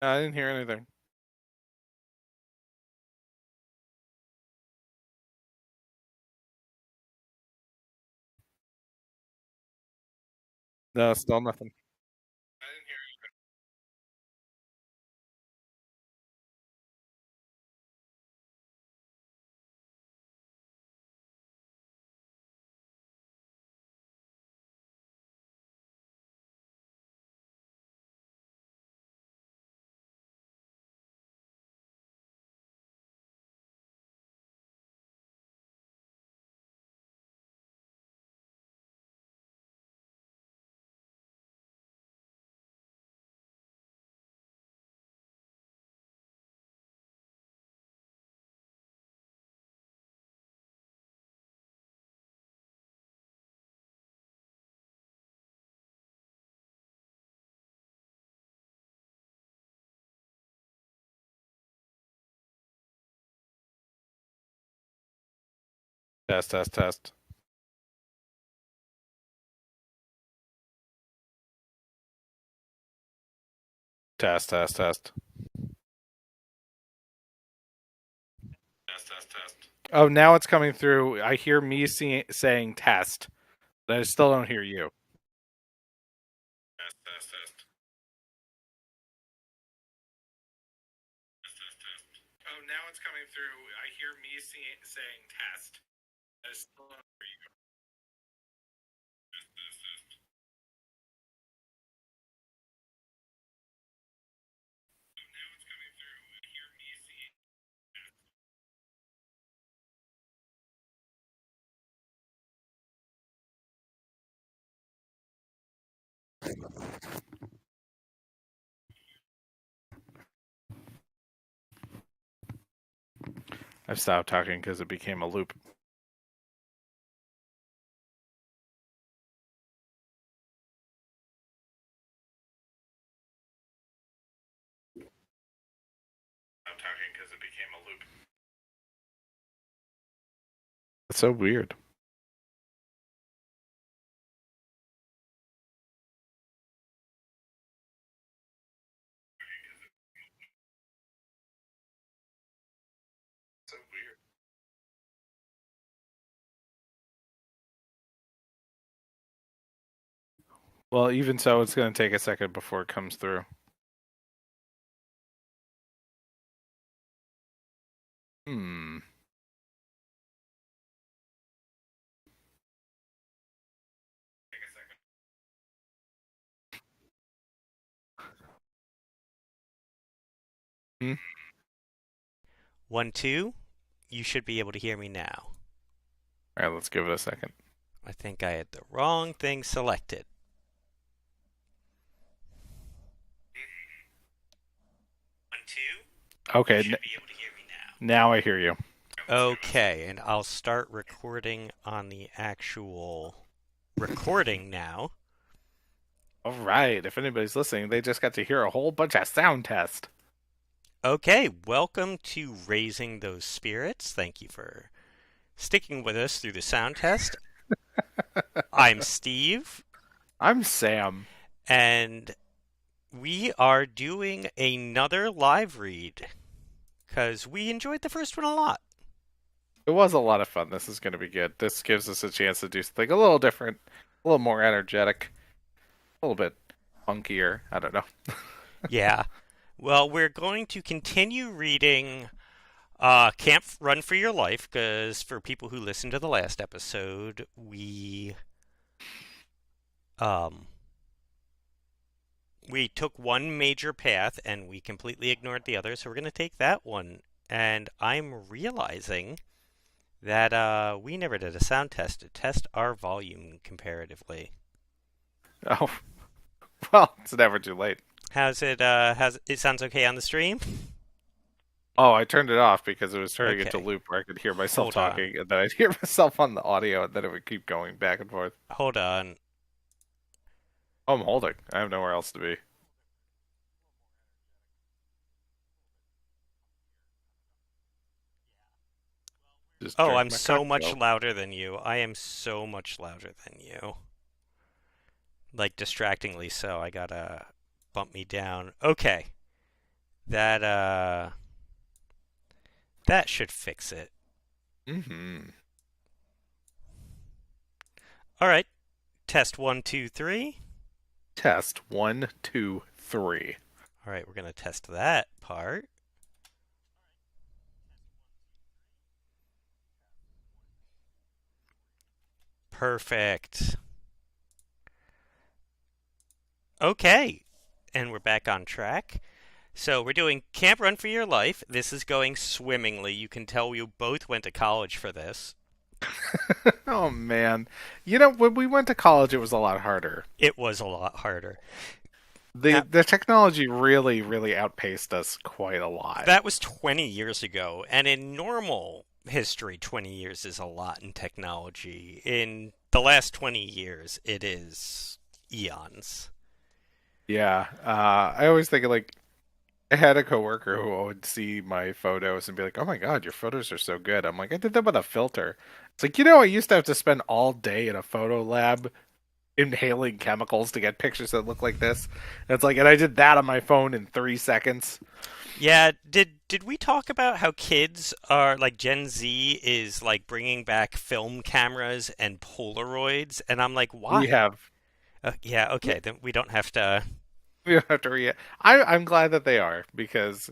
I didn't hear anything. No, still nothing. I didn't hear Test, test, test. Test, test, test. Test, test, test. Oh, now it's coming through. I hear me saying test, but I still don't hear you. Test, test, test. Test, test, test. Oh, now it's coming through. I hear me saying test. I still don't hear you. Test, test, test. Oh, now it's coming through. I hear me saying test. I've stopped talking because it became a loop. Stopped talking because it became a loop. That's so weird. So weird. Well, even so, it's going to take a second before it comes through. Hmm. Take a second. Hmm? 1, 2, you should be able to hear me now. All right, let's give it a second. I think I had the wrong thing selected. 1, 2, Okay, you should be able to hear me now I hear you. now. Okay, and I'll start recording on the actual recording now. All right, if anybody's listening, they just got to hear a whole bunch of sound test. Okay, welcome to Raising Those Spirits. Thank you for sticking with us through the sound test. I'm Steve, I'm Sam. and we are doing another live read because we enjoyed the first one a lot. It was a lot of fun. This is going to be good. This gives us a chance to do something a little different, a little more energetic, a little bit funkier. I don't know. Yeah. Well, we're going to continue reading Can't Run for Your Life because for people who listened to the last episode, um, we took one major path and we completely ignored the other, so we're going to take that one. And I'm realizing that we never did a sound test to test our volume comparatively. Oh, well, it's never too late. How's it? How's it sounds okay on the stream? Oh, I turned it off because it was turning into Okay, loop where I could hear myself hold on, talking, and then I'd hear myself on the audio, and then it would keep going back and forth. hold on. Oh, I'm holding. I have nowhere else to be. Just Oh, drink I'm my so much cocktail. louder than you. I am so much louder than you. Like distractingly so. I gotta bump me down. Okay. That that should fix it. Mm-hmm. All right. Test one, two, three. Test 1, 2, 3. All right, we're gonna test that part. Perfect. Okay. And we're back on track. So we're doing Camp Run for Your Life. This is going swimmingly. You can tell we both went to college for this. Oh man. You know, when we went to college it was a lot harder. It was a lot harder. The Now, the technology really, really outpaced us quite a lot. that was 20 years ago, and in normal history, 20 years is a lot in technology. In the last 20 years, it is eons. Yeah. I always think like I had a coworker who would see my photos and be like, "Oh my God, your photos are so good." I'm like, "I did them with a filter." It's like, I used to have to spend all day in a photo lab inhaling chemicals to get pictures that look like this. And it's like, and I did that on my phone in 3 seconds. Yeah, did we talk about how kids are like Gen Z is like bringing back film cameras and Polaroids, and I'm like, We why? have, Yeah, okay, then we don't have to. we don't have to I'm glad that they are because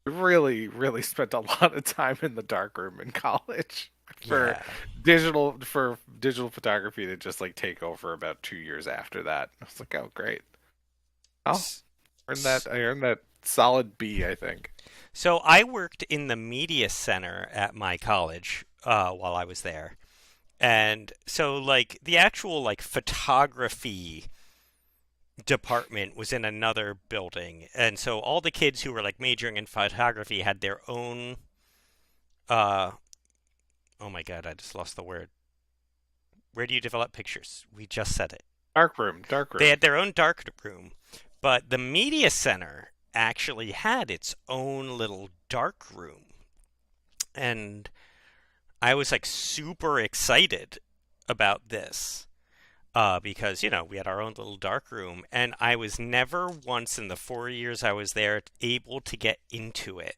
we really, really spent a lot of time in the darkroom in college for Yeah. digital photography to just like take over about 2 years after that. I was like, oh great. Oh, S- I earned that solid B, I think. So I worked in the media center at my college while I was there. And so like the actual like photography department was in another building. And so all the kids who were like majoring in photography had their own uh oh my God, I just lost the word. Where do you develop pictures? We just said it. Dark They room. had their own dark room, but the media center actually had its own little dark room. And I was like super excited about this because, we had our own little dark room. And I was never once in the 4 years I was there able to get into it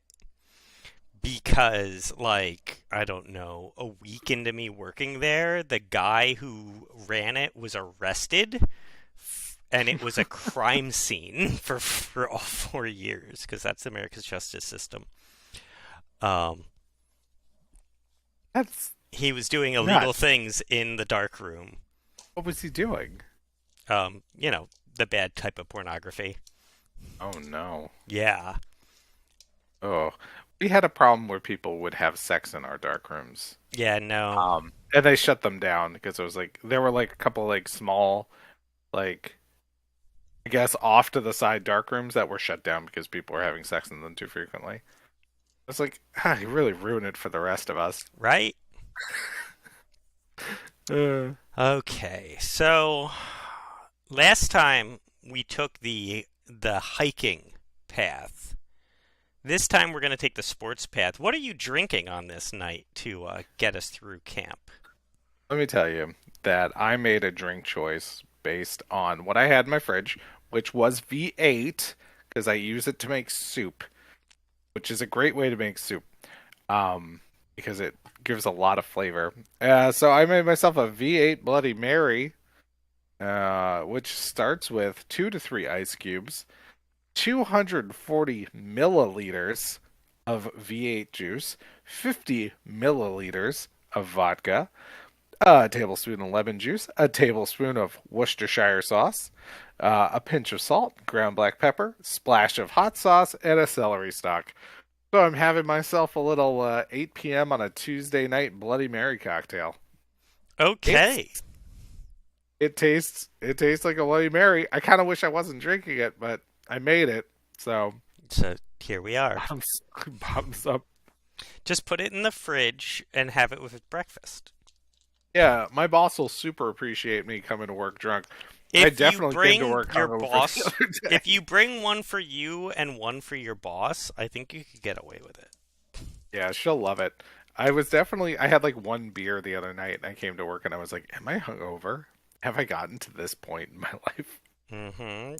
because, like, I don't know, a week into me working there, the guy who ran it was arrested and it was a crime scene for all 4 years because that's America's justice system. Um, That's he was doing illegal nuts. things in the dark room. What was he doing? The bad type of pornography. Oh no. Yeah. Oh, we had a problem where people would have sex in our dark rooms. Yeah, no. And they shut them down because it was like there were like a couple like small, like I guess off to the side dark rooms that were shut down because people were having sex in them too frequently. It's like, you really ruined it for the rest of us. Right? Uh, Okay. So last time we took the hiking path. This time we're going to take the sports path. What are you drinking on this night to get us through camp? Let me tell you that I made a drink choice based on what I had in my fridge, which was V8 because I use it to make soup, which is a great way to make soup. Because it gives a lot of flavor. So I made myself a V8 Bloody Mary, which starts with 2 to 3 ice cubes, 240 milliliters of V8 juice, 50 milliliters of vodka, a tablespoon of lemon juice, a tablespoon of Worcestershire sauce, a pinch of salt, ground black pepper, splash of hot sauce, and a celery stalk. So I'm having myself a little 8 p.m. on a Tuesday night Bloody Mary cocktail. Okay. It's it tastes like a Bloody Mary. I kind of wish I wasn't drinking it, but I made it. So So here we are. bottoms bottoms up. Just put it in the fridge and have it with breakfast. Yeah, my boss will super appreciate me coming to work drunk. I If you definitely came to bring work your hungover the boss, other day. if you bring one for you and one for your boss, I think you could get away with it. Yeah, she'll love it. I had like one beer the other night and I came to work and I was like, am I hungover? Have I gotten to this point in my life?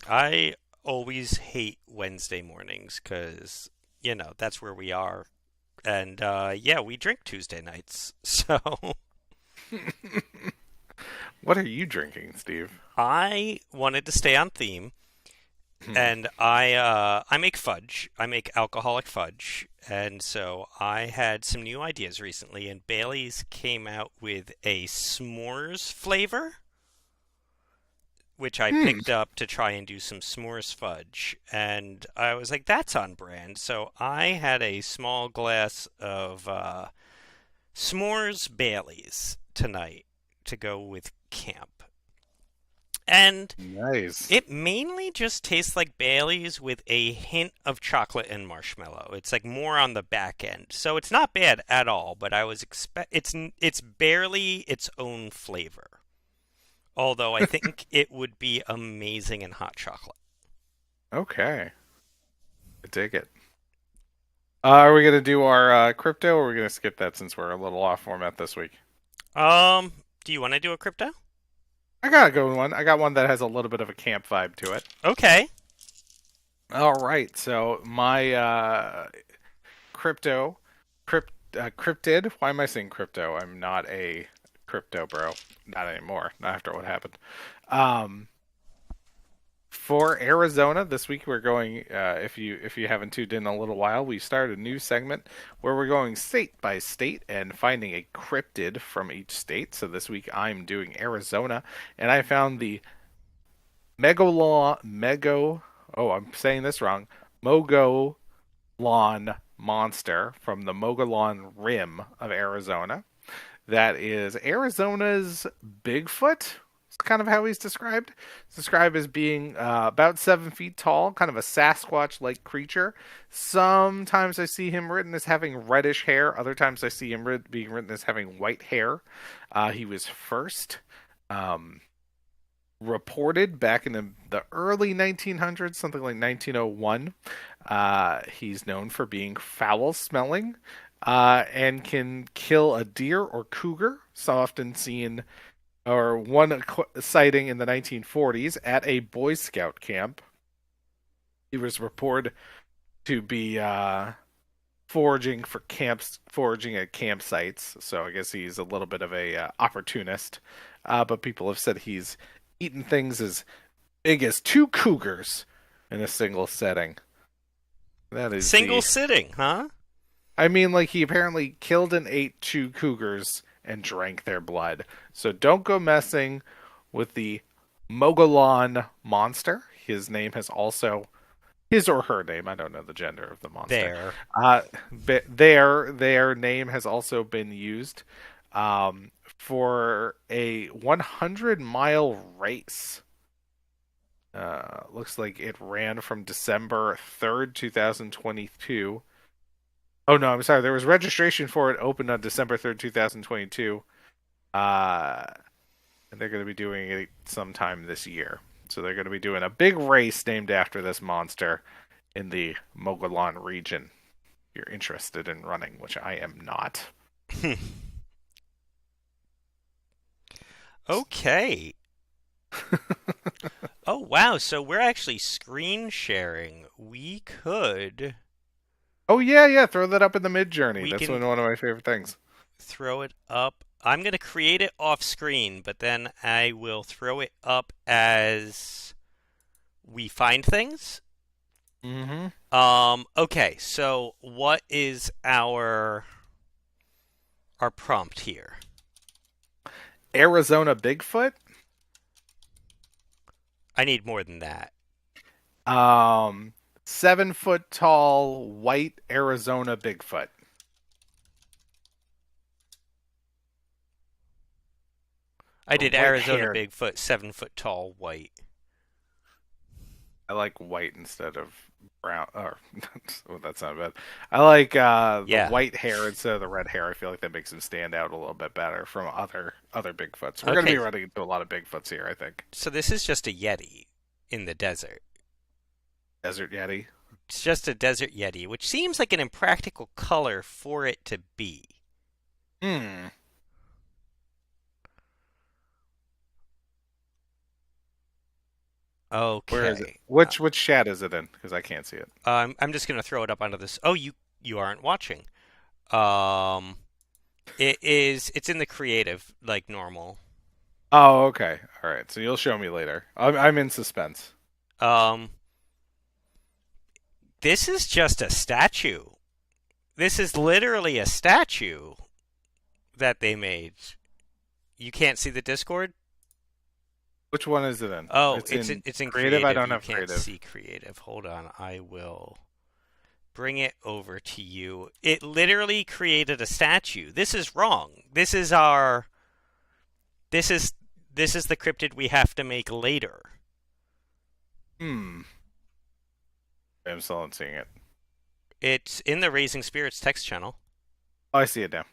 I always hate Wednesday mornings because, that's where we are. And yeah, we drink Tuesday nights. So What are you drinking, Steve? I wanted to stay on theme, and I make fudge. I make alcoholic fudge. And so I had some new ideas recently, and Bailey's came out with a s'mores flavor, which I Hmm. picked up to try and do some s'mores fudge. And I was like, that's on brand. So I had a small glass of s'mores Bailey's tonight to go with camp. And Nice. it mainly just tastes like Bailey's with a hint of chocolate and marshmallow. It's like more on the back end. So it's not bad at all, but I was it's barely its own flavor. Although I think it would be amazing in hot chocolate. Okay. I dig it. Are we gonna do our crypto, or are we gonna skip that since we're a little off format this week? Do you want to do a crypto? I got a good one. I got one that has a little bit of a camp vibe to it. Okay. All right. So my crypto, cryptid. Why am I saying crypto? I'm not a crypto bro. Not anymore. Not after what happened. Um, For Arizona this week, we're going. If you haven't tuned in a little while, we started a new segment where we're going state by state and finding a cryptid from each state. So this week I'm doing Arizona, and I found the Mego. Oh, I'm saying this wrong. Mogollon monster from the Mogollon Rim of Arizona. That is Arizona's Bigfoot. It's kind of how he's described. He's described as being about 7 feet tall, kind of a Sasquatch-like creature. Sometimes I see him written as having reddish hair. Other times I see him being written as having white hair. He was first reported back in the early 1900s, something like 1901. He's known for being foul-smelling and can kill a deer or cougar. So often seen, or one sighting in the 1940s at a Boy Scout camp. He was reported to be foraging at campsites. So I guess he's a little bit of a opportunist. But people have said he's eaten things as big as two cougars in a single setting. That is Single sitting, huh? I mean, like, he apparently killed and ate two cougars and drank their blood. So don't go messing with the Mogollon monster. His name has also, his or her name, I don't know the gender of the monster. There. Their name has also been used for a 100-mile race. Looks like it ran from December 3rd, 2022. Oh, no, I'm sorry. There was registration for it opened on December 3rd, 2022. And they're going to be doing it sometime this year. So they're going to be doing a big race named after this monster in the Mogollon region. If you're interested in running, which I am not. Okay. Oh, wow. So we're actually screen sharing. We could Oh, yeah. Throw that up in the mid-journey. We That's can one of my favorite things. throw it up. I'm going to create it off screen, but then I will throw it up as we find things. Mm-hmm. Okay, so what is our prompt here? Arizona Bigfoot. I need more than that. 7 foot tall white Arizona Bigfoot. I did White Arizona hair. Bigfoot, 7 foot tall, white. I like white instead of brown. Or well, that's not bad. I like the Yeah. white hair instead of the red hair. I feel like that makes him stand out a little bit better from other Bigfoots. We're going to Okay, be running into a lot of Bigfoots here, I think. so this is just a Yeti in the desert. Desert Yeti. It's just a desert Yeti, which seems like an impractical color for it to be. Hmm. Where is it? Okay. Which chat is it in? Because I can't see it. I'm just gonna throw it up onto this. Oh, you aren't watching. Um, it's in the creative, like normal. Oh, okay. All right. So you'll show me later. I'm in suspense. Um, this is just a statue. This is literally a statue that they made. You can't see the Discord? Which one is it in? Oh, it's in creative. I don't You have can't creative. see creative. Hold on, I will bring it over to you. It literally created a statue. This is wrong. This is the cryptid we have to make later. I'm still not seeing it. It's in the Raising Spirits text channel. Oh, I see it now.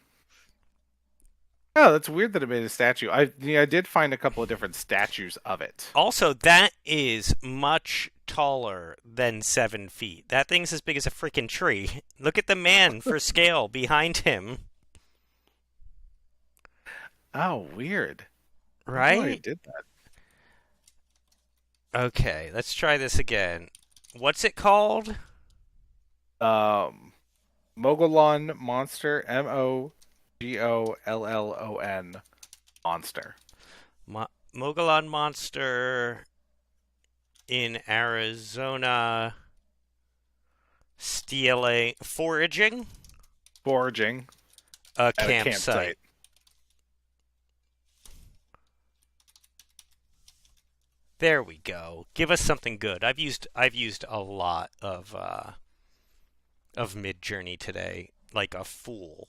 Oh, that's weird that it made a statue. I did find a couple of different statues of it. Also, that is much taller than 7 feet. That thing's as big as a freaking tree. Look at the man for scale behind him. Oh, weird. Right? I did that. Okay, let's try this again. What's it called? Mogollon Monster. Mogollon Monster. Mogollon Monster in Arizona. Foraging a at campsite. There we go. Give us something good. I've used a lot of Midjourney today, like a fool.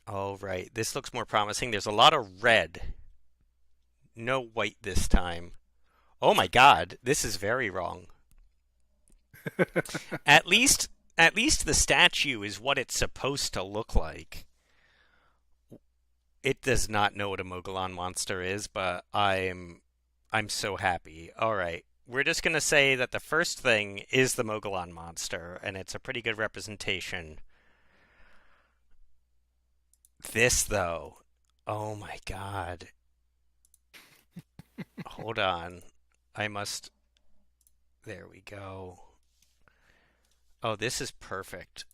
All right, this looks more promising. There's a lot of red. No white this time. Oh my God, this is very wrong. At least the statue is what it's supposed to look like. It does not know what a Mogollon monster is, but I'm so happy. All right. We're just going to say that the first thing is the Mogollon monster, and it's a pretty good representation. This, though. Oh my God. Hold on. There we go. Oh, this is perfect.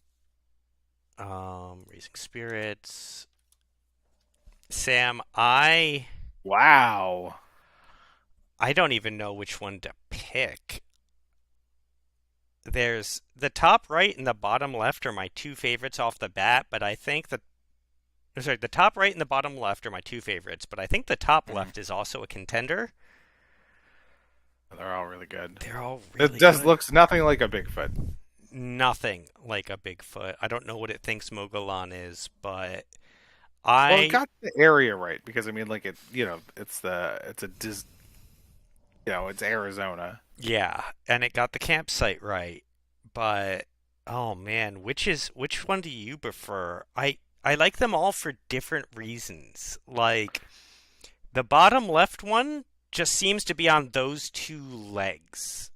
Raising Spirits. Sam, Wow. I don't even know which one to pick. There's the top right and the bottom left are my two favorites off the bat, but I think the top right and the bottom left are my two favorites, but I think the top left is also a contender. They're all really good. They're all really It just good. looks nothing like a Bigfoot. Nothing like a Bigfoot. I don't know what it thinks Mogollon is, but Well, it got the area right because I mean, like it's Arizona. Yeah, and it got the campsite right. But oh man, which one do you prefer? I like them all for different reasons. Like the bottom left one just seems to be on those two legs.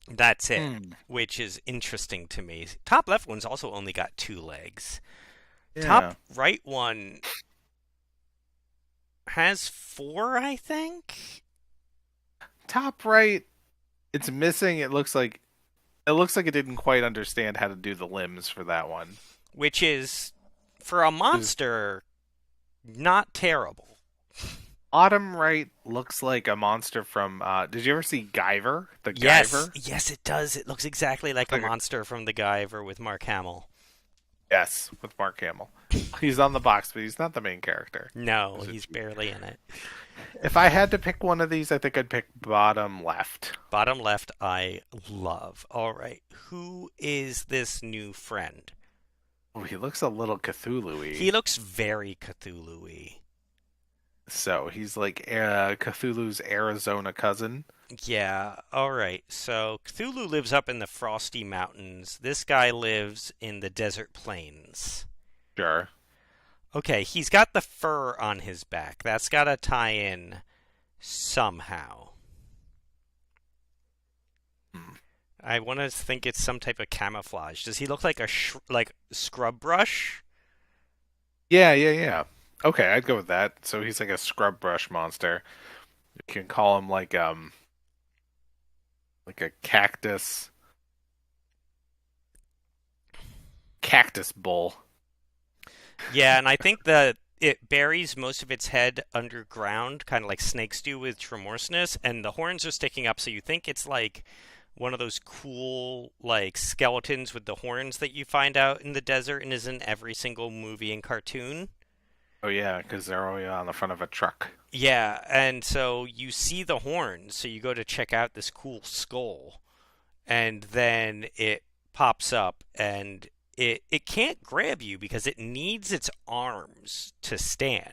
That's it, which is interesting to me. Top left one's also only got two legs. Yeah. Top right one has four, I think. Top right, it's missing. It looks like it didn't quite understand how to do the limbs for that one. Which is, for a monster, not terrible. Bottom right looks like a monster from. Did you ever see Guyver? Guyver? Yes, it does. It looks exactly like a monster from the Guyver with Mark Hamill. Yes, with Mark Hamill. He's on the box, but he's not the main character. No, he's barely in it. If I had to pick one of these, I think I'd pick bottom left. Bottom left, I love. All right, who is this new friend? Oh, he looks a little Cthulhu-y. He looks very Cthulhu-y. So he's like Cthulhu's Arizona cousin. Yeah, all right. So Cthulhu lives up in the Frosty Mountains. This guy lives in the desert plains. Sure. Okay, he's got the fur on his back. That's got to tie in somehow. I want to think it's some type of camouflage. Does he look like a scrub brush? Yeah. Okay, I'd go with that. So he's like a scrub brush monster. You can call him like a cactus bull. Yeah, and I think that it buries most of its head underground, kind of like snakes do with Tremorseness, and the horns are sticking up, so you think it's like one of those cool like skeletons with the horns that you find out in the desert and is in every single movie and cartoon. Oh yeah, because they're always on the front of a truck. Yeah, and so you see the horns, so you go to check out this cool skull, and then it pops up and it can't grab you because it needs its arms to stand.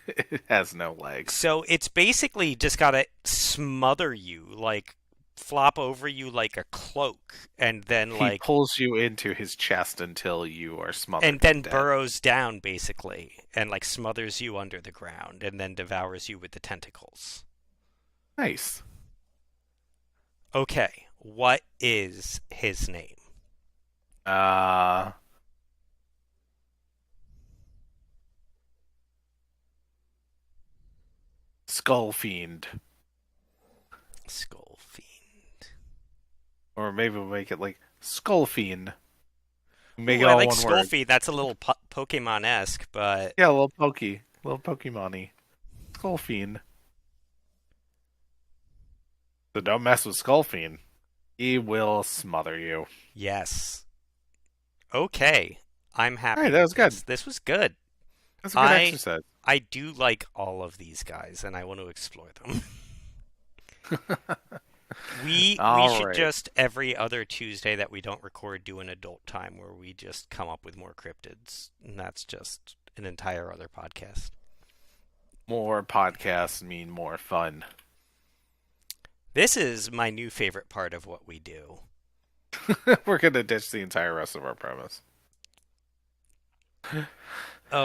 It has no legs. So it's basically just got to smother you, like flop over you like a cloak, and then He like pulls you into his chest until you are and smothered to then death. burrows down basically and like smothers you under the ground and then devours you with the tentacles. Nice. Okay, what is his name? Uh, Skull Fiend. Skull Fiend. Or maybe we'll make it like Skull Fiend. Make Ooh, it I all like one word. Skullfeed. That's a little Pokemon-esque, but Yeah, little Pokemon-y. Skull Fiend. So don't mess with Skull Fiend. He will smother you. yes. Okay, I'm All right, happy that with was good. this. This was good. That's a good I exercise. I do like all of these guys, and I want to explore them. We All should right. just every other Tuesday that we don't record do an adult time where we just come up with more cryptids, and that's just an entire other podcast. More podcasts mean more fun. This is my new favorite part of what we do. We're going to ditch the entire rest of our premise.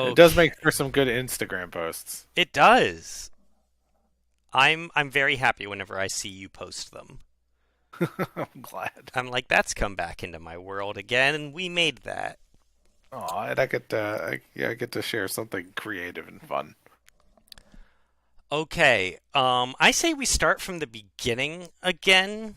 It does Okay, make for some good Instagram posts. it does. I'm very happy whenever I see you post them. I'm glad. I'm like, that's come back into my world again, and we made that. Oh, and I get to, I get to share something creative and fun. Okay, I say we start from the beginning again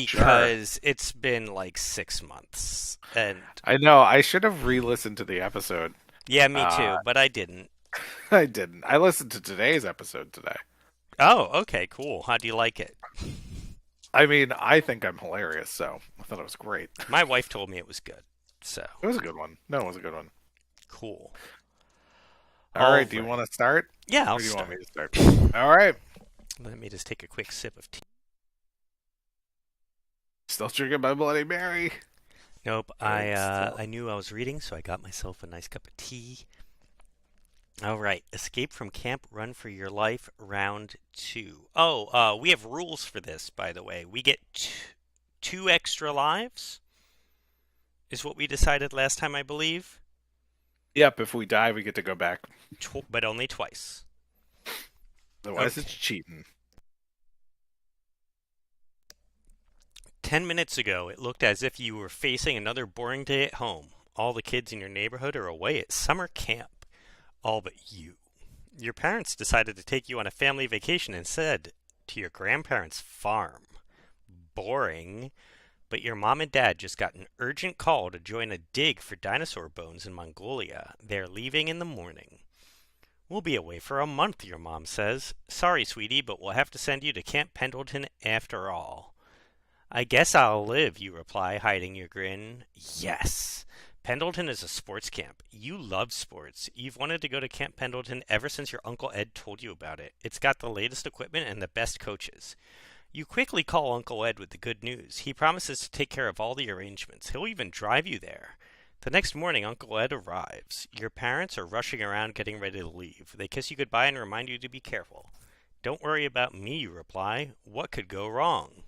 Sure. because it's been like 6 months, and I know. I should have re-listened to the episode. yeah, me Uh, too, but I didn't. I didn't. I listened to today's episode today. Oh, okay, cool. How do you like it? I mean, I think I'm hilarious, so I thought it was great. My wife told me it was good, so It was a good one. No, it was a good one. cool. All All right. Do you right, want to start, yeah, or I'll do you want me start. to start? All right. Let me just take a quick sip of tea. Still drinking my Bloody Mary. Nope, Good I stuff. knew I was reading, so I got myself a nice cup of tea. All right, escape from camp, run for your life, round two. Oh, we have rules for this, by the way. We get two extra lives, is what we decided last time, I believe. Yep. If we die, we get to go back. But only twice. Otherwise, it's Okay. cheating. 10 minutes ago, it looked as if you were facing another boring day at home. All the kids in your neighborhood are away at summer camp. All but you. Your parents decided to take you on a family vacation instead to your grandparents' farm. Boring. But your mom and dad just got an urgent call to join a dig for dinosaur bones in Mongolia. They're leaving in the morning. We'll be away for a month, your mom says. Sorry, sweetie, but we'll have to send you to Camp Pendleton after all. I guess I'll live, you reply, hiding your grin. Yes. Pendleton is a sports camp. You love sports. You've wanted to go to Camp Pendleton ever since your Uncle Ed told you about it. It's got the latest equipment and the best coaches. You quickly call Uncle Ed with the good news. He promises to take care of all the arrangements. He'll even drive you there. The next morning, Uncle Ed arrives. Your parents are rushing around getting ready to leave. They kiss you goodbye and remind you to be careful. Don't worry about me, you reply. What could go wrong?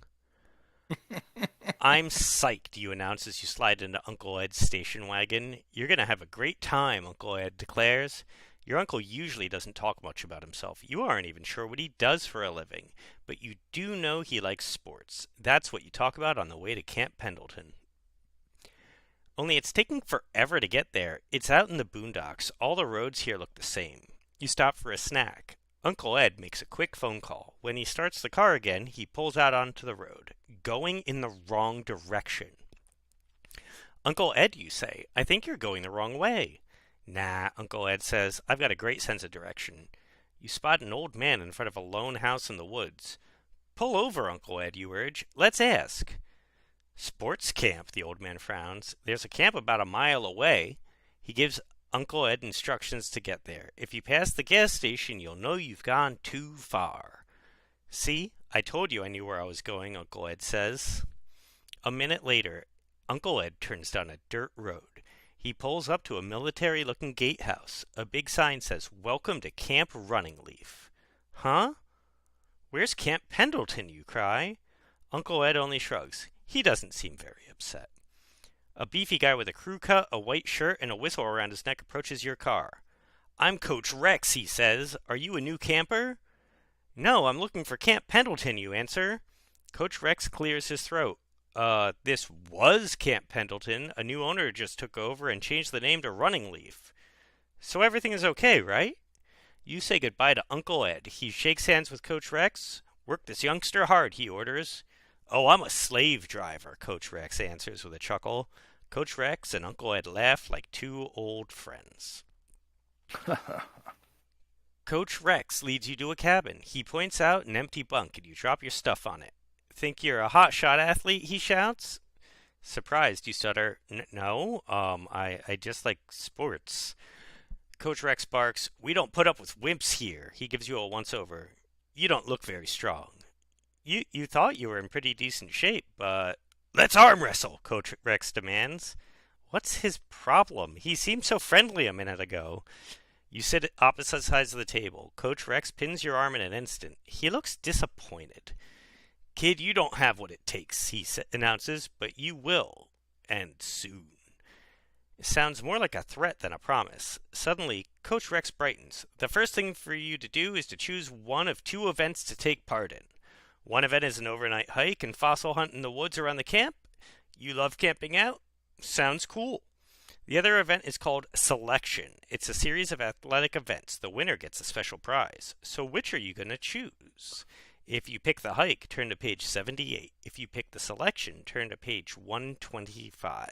I'm psyched, you announce as you slide into Uncle Ed's station wagon. You're going to have a great time, Uncle Ed declares. Your uncle usually doesn't talk much about himself. You aren't even sure what he does for a living, but you do know he likes sports. That's what you talk about on the way to Camp Pendleton. Only it's taking forever to get there. It's out in the boondocks. All the roads here look the same. You stop for a snack. Uncle Ed makes a quick phone call. When he starts the car again, he pulls out onto the road, going in the wrong direction. Uncle Ed, you say, I think you're going the wrong way. Nah, Uncle Ed says, I've got a great sense of direction. You spot an old man in front of a lone house in the woods. Pull over, Uncle Ed, you urge. Let's ask. Sports camp, the old man frowns. There's a camp about a mile away. He gives Uncle Ed instructions to get there. If you pass the gas station, you'll know you've gone too far. See, I told you I knew where I was going, Uncle Ed says. A minute later, Uncle Ed turns down a dirt road. He pulls up to a military-looking gatehouse. A big sign says, Welcome to Camp Running Leaf. Huh? Where's Camp Pendleton, you cry. Uncle Ed only shrugs. He doesn't seem very upset. A beefy guy with a crew cut, a white shirt, and a whistle around his neck approaches your car. I'm Coach Rex, he says. Are you a new camper? No, I'm looking for Camp Pendleton, you answer. Coach Rex clears his throat. This was Camp Pendleton. A new owner just took over and changed the name to Running Leaf. So everything is okay, right? You say goodbye to Uncle Ed. He shakes hands with Coach Rex. Work this youngster hard, he orders. Oh, I'm a slave driver, Coach Rex answers with a chuckle. Coach Rex and Uncle Ed laugh like two old friends. Coach Rex leads you to a cabin. He points out an empty bunk and you drop your stuff on it. Think you're a hotshot athlete, he shouts. Surprised, you stutter. No, I just like sports. Coach Rex barks, We don't put up with wimps here. He gives you a once-over. You don't look very strong. You thought you were in pretty decent shape, but... Let's arm wrestle, Coach Rex demands. What's his problem? He seemed so friendly a minute ago. You sit at opposite sides of the table. Coach Rex pins your arm in an instant. He looks disappointed. Kid, you don't have what it takes, he announces, but you will. And soon. It sounds more like a threat than a promise. Suddenly, Coach Rex brightens. The first thing for you to do is to choose one of two events to take part in. One event is an overnight hike and fossil hunt in the woods around the camp. You love camping out? Sounds cool. The other event is called Selection. It's a series of athletic events. The winner gets a special prize. So which are you going to choose? If you pick the hike, turn to page 78. If you pick the selection, turn to page 125.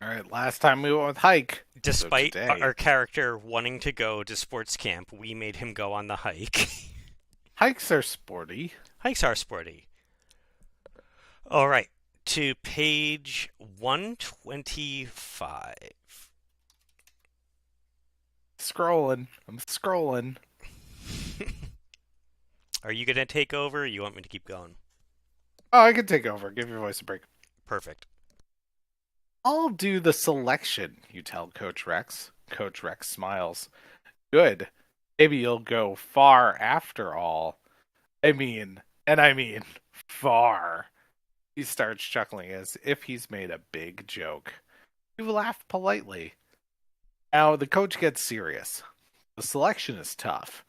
All right, last time we went with hike. Despite our character wanting to go to sports camp, we made him go on the hike. Hikes are sporty. Hikes are sporty. All right, to page 125. Scrolling. I'm scrolling. Are you going to take over or you want me to keep going? Oh, I can take over. Give your voice a break. Perfect. I'll do the selection, you tell Coach Rex. Coach Rex smiles. Good. Maybe you'll go far after all. I mean far. He starts chuckling as if he's made a big joke. You laugh politely. Now the coach gets serious. The selection is tough.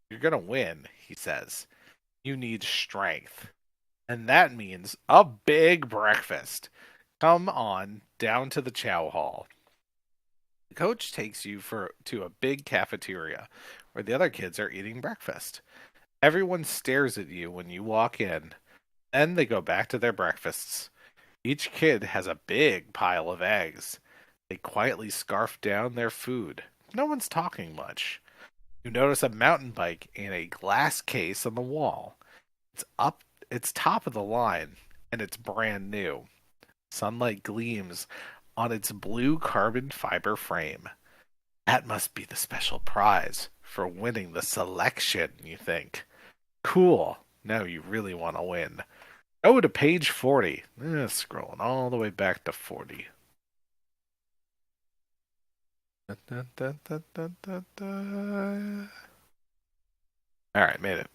You're gonna win, he says. You need strength. And that means a big breakfast. Come on down to the chow hall. The coach takes you to a big cafeteria where the other kids are eating breakfast. Everyone stares at you when you walk in. Then they go back to their breakfasts. Each kid has a big pile of eggs. They quietly scarf down their food. No one's talking much. You notice a mountain bike in a glass case on the wall. It's top of the line, and it's brand new. Sunlight gleams on its blue carbon fiber frame. That must be the special prize for winning the selection, you think. Cool. Now you really want to win. Go to page 40. Scrolling all the way back to 40. Alright, made it.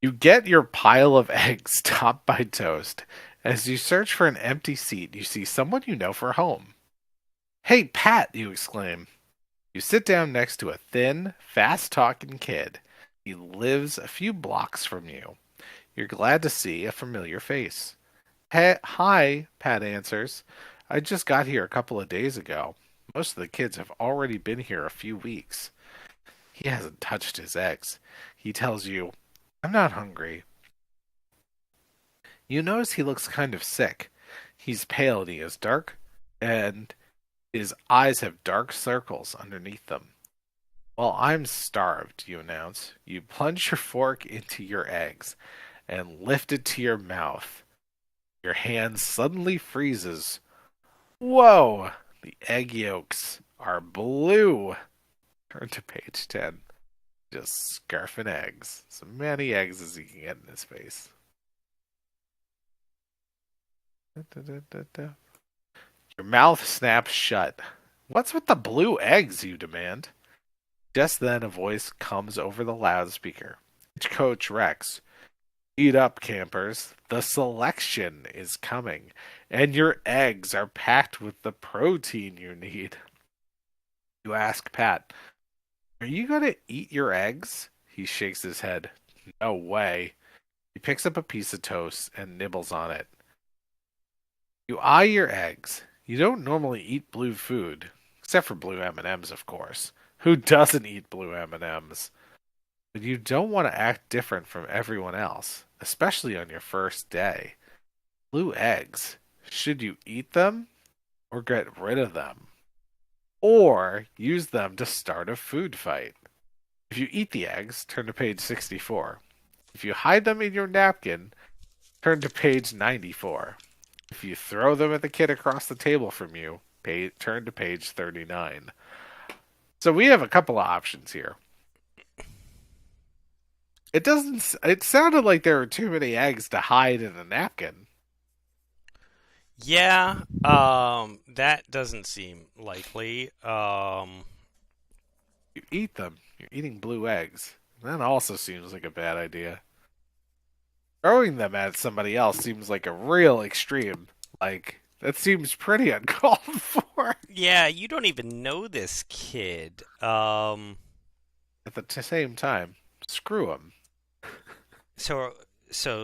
You get your pile of eggs topped by toast. As you search for an empty seat, you see someone you know for home. Hey, Pat, you exclaim. You sit down next to a thin, fast-talking kid. He lives a few blocks from you. You're glad to see a familiar face. Hi, Pat answers. I just got here a couple of days ago. Most of the kids have already been here a few weeks. He hasn't touched his eggs. He tells you, I'm not hungry. You notice he looks kind of sick. He's pale and he is dark, and his eyes have dark circles underneath them. Well, I'm starved, you announce. You plunge your fork into your eggs and lift it to your mouth. Your hand suddenly freezes. Whoa! The egg yolks are blue. Turn to page 10. Just scarfing eggs. As many eggs as he can get in his face. Your mouth snaps shut. What's with the blue eggs, you demand? Just then a voice comes over the loudspeaker. It's Coach Rex. Eat up, campers. The selection is coming, and your eggs are packed with the protein you need. You ask Pat, are you going to eat your eggs? He shakes his head. No way. He picks up a piece of toast and nibbles on it. You eye your eggs. You don't normally eat blue food, except for blue M&Ms, of course. Who doesn't eat blue M&Ms? But you don't want to act different from everyone else, especially on your first day. Blue eggs. Should you eat them or get rid of them? Or use them to start a food fight? If you eat the eggs, turn to page 64. If you hide them in your napkin, turn to page 94. If you throw them at the kid across the table from you, turn to page 39. So we have a couple of options here. It sounded like there were too many eggs to hide in a napkin. Yeah, that doesn't seem likely. You eat them. You're eating blue eggs. That also seems like a bad idea. Throwing them at somebody else seems like a real extreme. Like, that seems pretty uncalled for. Yeah, you don't even know this kid. At the same time, screw him. So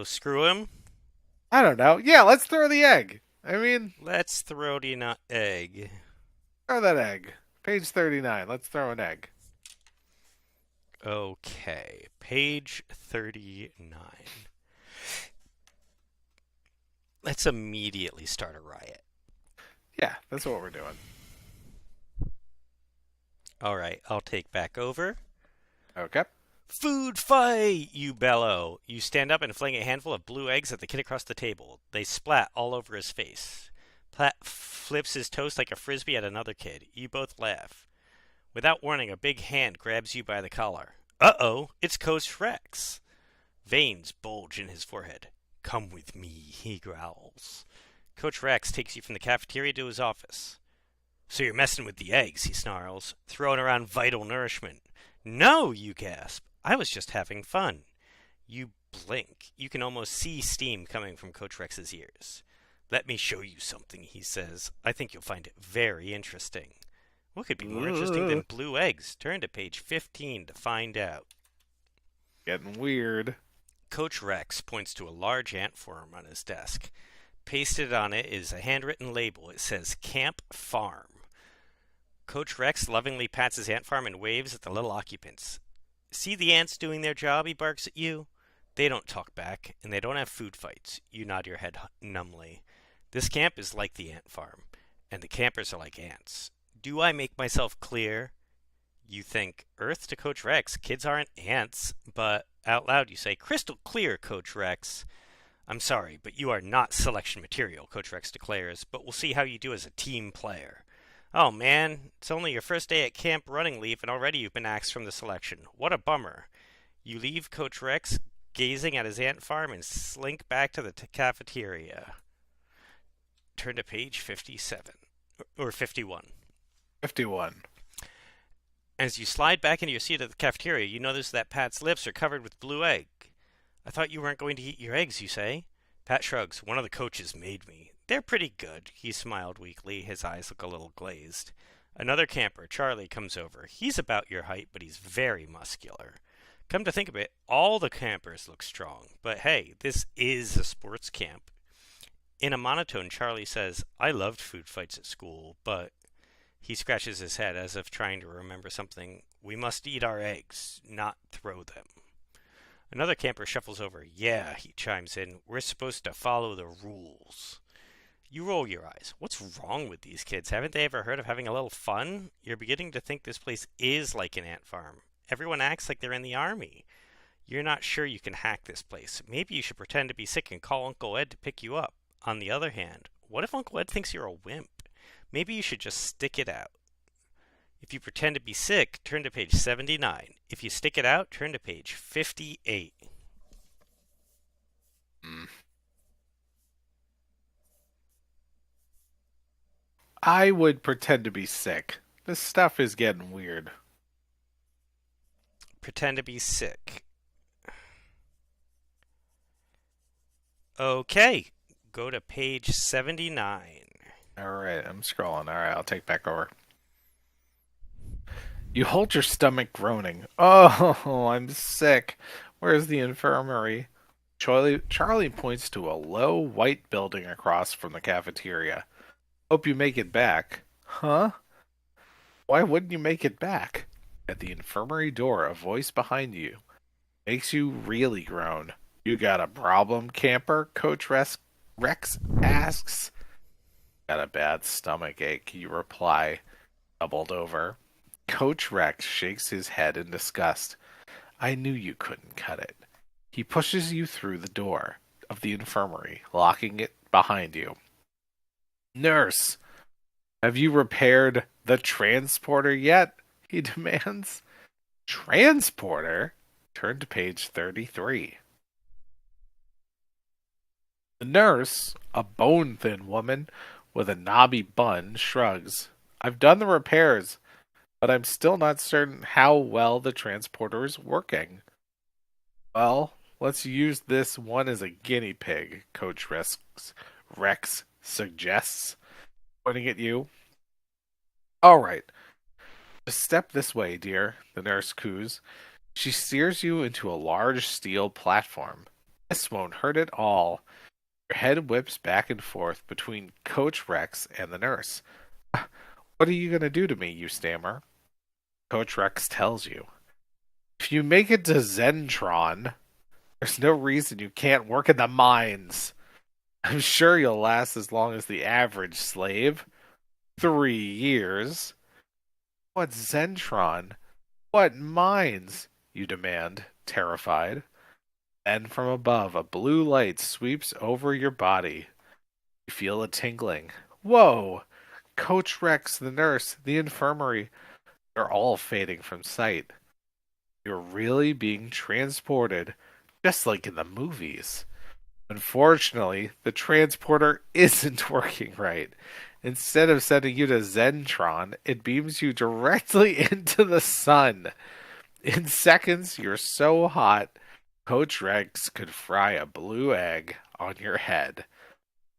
screw him. I don't know. Yeah, let's throw the egg. I mean, Let's throw the egg. throw that egg. Page 39. Let's throw an egg. Okay, page 39. Let's immediately start a riot. Yeah, that's what we're doing. All right, I'll take back over. Okay. Food fight, you bellow. You stand up and fling a handful of blue eggs at the kid across the table. They splat all over his face. Pat flips his toast like a frisbee at another kid. You both laugh. Without warning, a big hand grabs you by the collar. Uh-oh, it's Coach Rex. Veins bulge in his forehead. Come with me, he growls. Coach Rex takes you from the cafeteria to his office. So you're messing with the eggs, he snarls, throwing around vital nourishment. No, you gasp. I was just having fun. You blink. You can almost see steam coming from Coach Rex's ears. Let me show you something, he says. I think you'll find it very interesting. What could be more interesting than blue eggs? Turn to page 15 to find out. Getting weird. Coach Rex points to a large ant form on his desk. Pasted on it is a handwritten label. It says Camp Farm. Coach Rex lovingly pats his ant farm and waves at the little occupants. See the ants doing their job, he barks at you. They don't talk back, and they don't have food fights. You nod your head numbly. This camp is like the ant farm, and the campers are like ants. Do I make myself clear? You think, Earth to Coach Rex, kids aren't ants, but out loud you say, crystal clear, Coach Rex. I'm sorry, but you are not selection material, Coach Rex declares, but we'll see how you do as a team player. Oh man, it's only your first day at Camp Running Leaf and already you've been axed from the selection. What a bummer. You leave Coach Rex gazing at his ant farm and slink back to the cafeteria. Turn to page 57. Or 51. 51. As you slide back into your seat at the cafeteria, you notice that Pat's lips are covered with blue egg. I thought you weren't going to eat your eggs, you say? Pat shrugs. One of the coaches made me. They're pretty good. He smiled weakly. His eyes look a little glazed. Another camper, Charlie, comes over. He's about your height, but he's very muscular. Come to think of it, all the campers look strong. But hey, this is a sports camp. In a monotone, Charlie says, I loved food fights at school, but he scratches his head as if trying to remember something. We must eat our eggs, not throw them. Another camper shuffles over. Yeah, he chimes in, we're supposed to follow the rules. You roll your eyes. What's wrong with these kids? Haven't they ever heard of having a little fun? You're beginning to think this place is like an ant farm. Everyone acts like they're in the army. You're not sure you can hack this place. Maybe you should pretend to be sick and call Uncle Ed to pick you up. On the other hand, what if Uncle Ed thinks you're a wimp? Maybe you should just stick it out. If you pretend to be sick, turn to page 79. If you stick it out, turn to page 58. I would pretend to be sick. This stuff is getting weird. Pretend to be sick. Okay, go to page 79. Alright, I'm scrolling. Alright, I'll take back over. You hold your stomach groaning. Oh, I'm sick. Where's the infirmary? Charlie points to a low white building across from the cafeteria. Hope you make it back. Huh? Why wouldn't you make it back? At the infirmary door, a voice behind you makes you really groan. You got a problem, camper? Coach Rex asks. Got a bad stomach ache, you reply, doubled over. Coach Rex shakes his head in disgust. I knew you couldn't cut it. He pushes you through the door of the infirmary, locking it behind you. Nurse, have you repaired the transporter yet? He demands. Transporter? Turn to page 33. The nurse, a bone-thin woman with a knobby bun, shrugs. I've done the repairs, but I'm still not certain how well the transporter is working. Well, let's use this one as a guinea pig, Coach Rex suggests, pointing at you. All right. Just step this way, dear, the nurse coos. She steers you into a large steel platform. This won't hurt at all. Your head whips back and forth between Coach Rex and the nurse. What are you going to do to me, you stammer? Coach Rex tells you. If you make it to Zentron, there's no reason you can't work in the mines. I'm sure you'll last as long as the average slave. 3 years. What's Zentron? What mines? You demand, terrified. Then from above, a blue light sweeps over your body. You feel a tingling. Whoa! Coach Rex, the nurse, the infirmary, they're all fading from sight. You're really being transported, just like in the movies. Unfortunately, the transporter isn't working right. Instead of sending you to Zentron, it beams you directly into the sun. In seconds, you're so hot, Coach Rex could fry a blue egg on your head.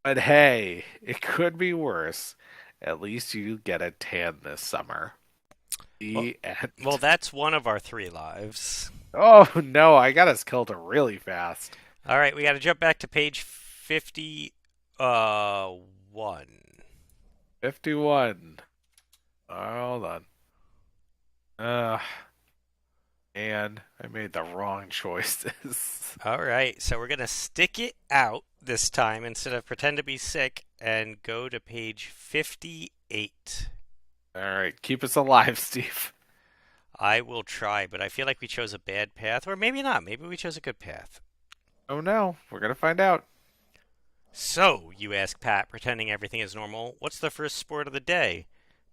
But hey, it could be worse. At least you get a tan this summer. The end. Well, that's one of our 3 lives. Oh no, I got us killed really fast. All right, we got to jump back to page 51. 51. Hold on. And I made the wrong choices. All right, so we're going to stick it out this time instead of pretend to be sick and go to page 58. All right, keep us alive, Steve. I will try, but I feel like we chose a bad path, or maybe not. Maybe we chose a good path. Oh no, we're going to find out. So, you ask Pat, pretending everything is normal, what's the first sport of the day?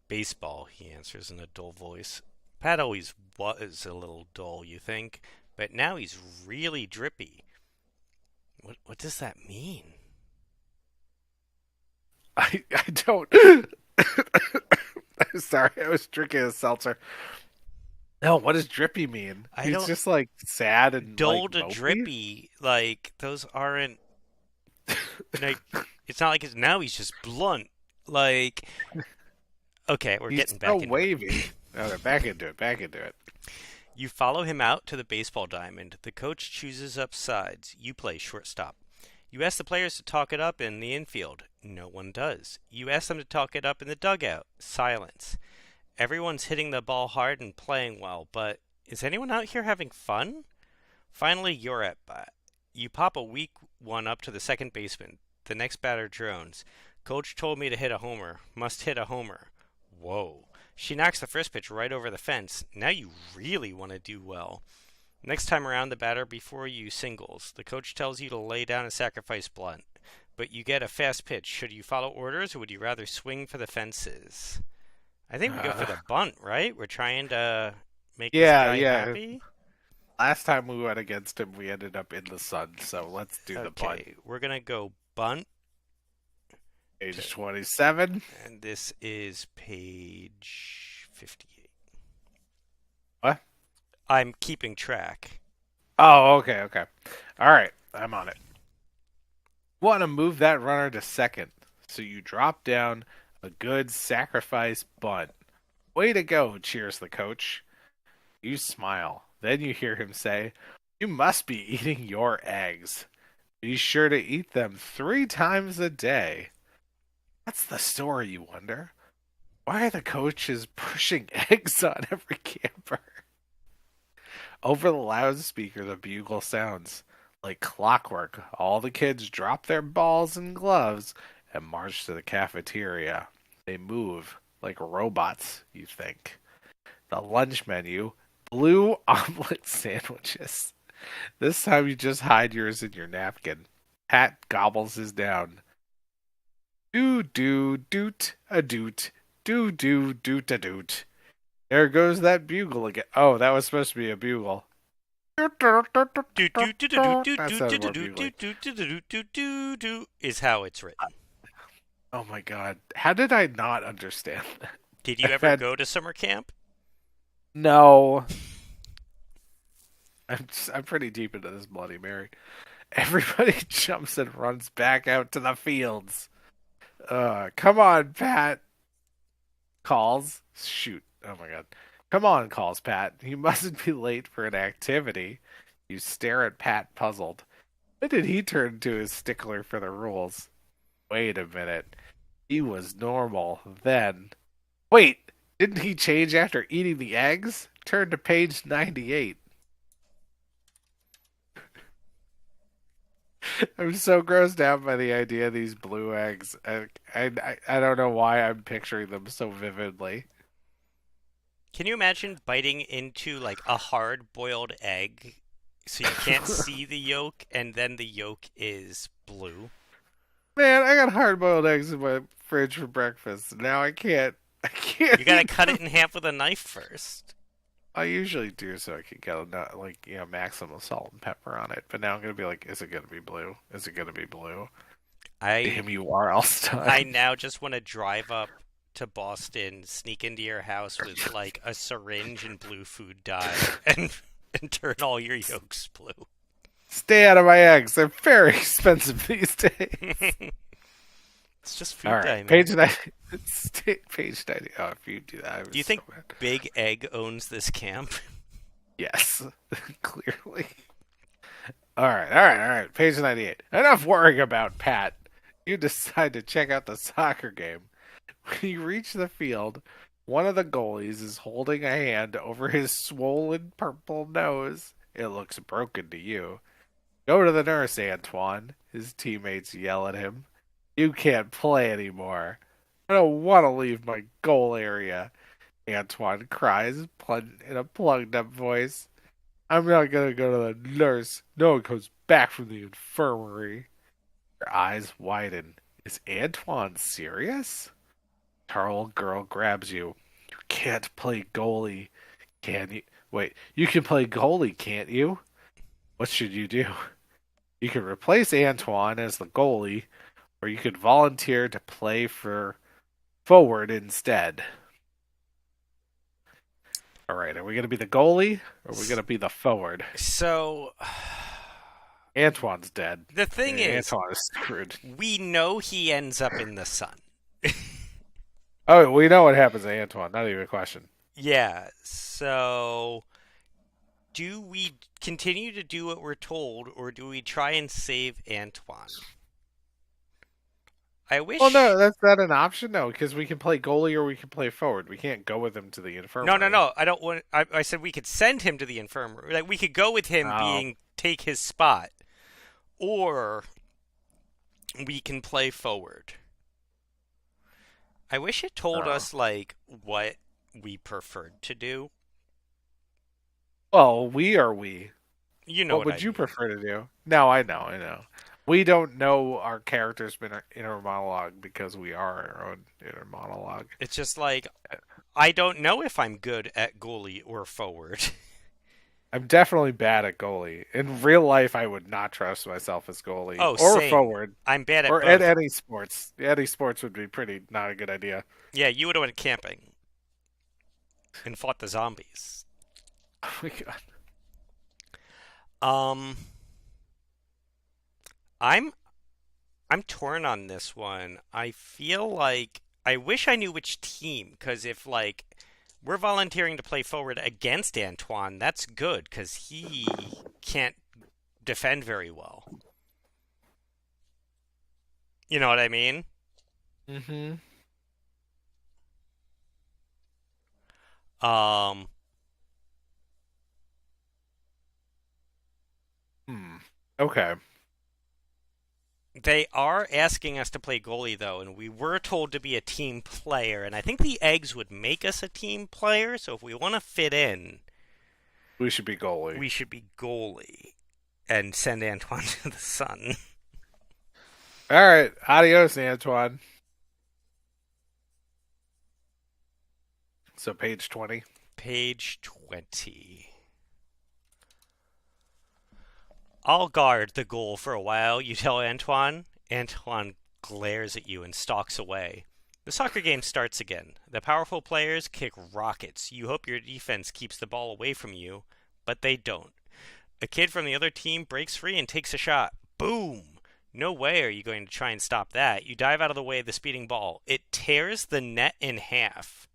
Baseball, he answers in a dull voice. Pat always was a little dull, you think, but now he's really drippy. What does that mean? I don't... Sorry, I was drinking a seltzer. No, what does drippy mean? He's just like sad and dull like, to mopey? drippy. Like those aren't. Like it's not like it's now. He's just blunt. Like okay, we're getting back into wavy. it. Okay, back into it. Back into it. You follow him out to the baseball diamond. The coach chooses up sides. You play shortstop. You ask the players to talk it up in the infield. No one does. You ask them to talk it up in the dugout. Silence. Everyone's hitting the ball hard and playing well, but is anyone out here having fun? Finally, you're at bat. You pop a weak one up to the second baseman. The next batter drones. Coach told me to hit a homer. Must hit a homer. Whoa. She knocks the first pitch right over the fence. Now you really want to do well. Next time around, the batter before you singles. The coach tells you to lay down a sacrifice bunt, but you get a fast pitch. Should you follow orders, or would you rather swing for the fences? I think we go for the bunt, right? We're trying to make this guy happy. Last time we went against him, we ended up in the sun, so let's do the bunt. Okay, we're going to go bunt. Page 27. And this is page 58. What? I'm keeping track. Oh, okay. All right, I'm on it. Want to move that runner to second, so you drop down a good sacrifice bunt. Way to go, cheers the coach. You smile. Then you hear him say, you must be eating your eggs. Be sure to eat them 3 times a day. What's the story, you wonder? Why are the coaches pushing eggs on every camper? Over the loudspeaker, the bugle sounds. Like clockwork, all the kids drop their balls and gloves and march to the cafeteria. They move like robots, you think. The lunch menu, blue omelet sandwiches. This time you just hide yours in your napkin. Pat gobbles his down. Do-do-doot-a-doot. Do-do-doot-a-doot. There goes that bugle again. Oh, that was supposed to be a bugle. Is how it's written. Oh my god. How did I not understand that? Did you ever go to summer camp? No. I'm pretty deep into this Bloody Mary. Everybody jumps and runs back out to the fields. Come on, Pat. Calls. Shoot. Oh my god. Come on, calls Pat. You mustn't be late for an activity. You stare at Pat, puzzled. When did he turn into a stickler for the rules? Wait a minute. He was normal then. Wait! Didn't he change after eating the eggs? Turn to page 98. I'm so grossed out by the idea of these blue eggs. I don't know why I'm picturing them so vividly. Can you imagine biting into like a hard-boiled egg so you can't see the yolk, and then the yolk is blue? Man, I got hard-boiled eggs in my fridge for breakfast. Now I can't. You gotta cut it in half with a knife first. I usually do so I can get maximum salt and pepper on it. But now I'm gonna be like, is it gonna be blue? Is it gonna be blue? Damn you, R.L. Stein. I now just want to drive up to Boston, sneak into your house with like a syringe and blue food dye, and turn all your yolks blue. Stay out of my eggs. They're very expensive these days. It's just food all dye, right, man. page 90. Page 90. Oh, if you do that, do you think Big Egg owns this camp? Yes, clearly. All right. Page 98. Enough worrying about Pat. You decide to check out the soccer game. When you reach the field, one of the goalies is holding a hand over his swollen purple nose. It looks broken to you. Go to the nurse, Antoine. His teammates yell at him. You can't play anymore. I don't want to leave my goal area, Antoine cries in a plugged-up voice. I'm not going to go to the nurse. No one comes back from the infirmary. Your eyes widen. Is Antoine serious? Tall girl grabs you. You can't play goalie, can you? Wait, you can play goalie, can't you? What should you do? You can replace Antoine as the goalie, or you could volunteer to play for forward instead. All right, are we going to be the goalie, or are we going to be the forward? So, Antoine's dead. The thing is, Antoine is screwed. We know he ends up in the sun. Oh, we know what happens to Antoine. Not even a question. Yeah, so Do we continue to do what we're told, or do we try and save Antoine? I Well, no, wish. that's not an option, no, because we can play goalie or we can play forward. We can't go with him to the No, no, infirmary. no. I don't want. I said we could send him to the infirmary. Like we could go with him Oh, being take his spot, or we can play forward. I wish it told oh. us like what we preferred to do. Well, we are we. You know What what I would you mean. prefer to do? No, I know, I know. We don't know our character's been inner monologue because we are our own inner monologue. It's just like I don't know if I'm good at goalie or forward. I'm definitely bad at goalie. In real life, I would not trust myself as goalie Oh, or same. forward I'm bad at or at both. any sports. Any sports would be pretty not a good idea. Yeah, you would have went camping and fought the zombies. Oh my god. Um, I'm I'm torn on this one. I feel like I wish I knew which team, because if like we're volunteering to play forward against Antoine, that's good because he can't defend very well. You know what I mean? Mm-hmm. Um, Hmm. Okay. they are asking us to play goalie though, and we were told to be a team player, and I think the eggs would make us a team player. So if we want to fit in, We should be goalie. we should be goalie and send Antoine to the sun. All right. Adios, Antoine. So page 20. Page 20. I'll guard the goal for a while, you tell Antoine. Antoine glares at you and stalks away. The soccer game starts again. The powerful players kick rockets. You hope your defense keeps the ball away from you, but they don't. A kid from the other team breaks free and takes a shot. Boom! No way are you going to try and stop that. You dive out of the way of the speeding ball. It tears the net in half.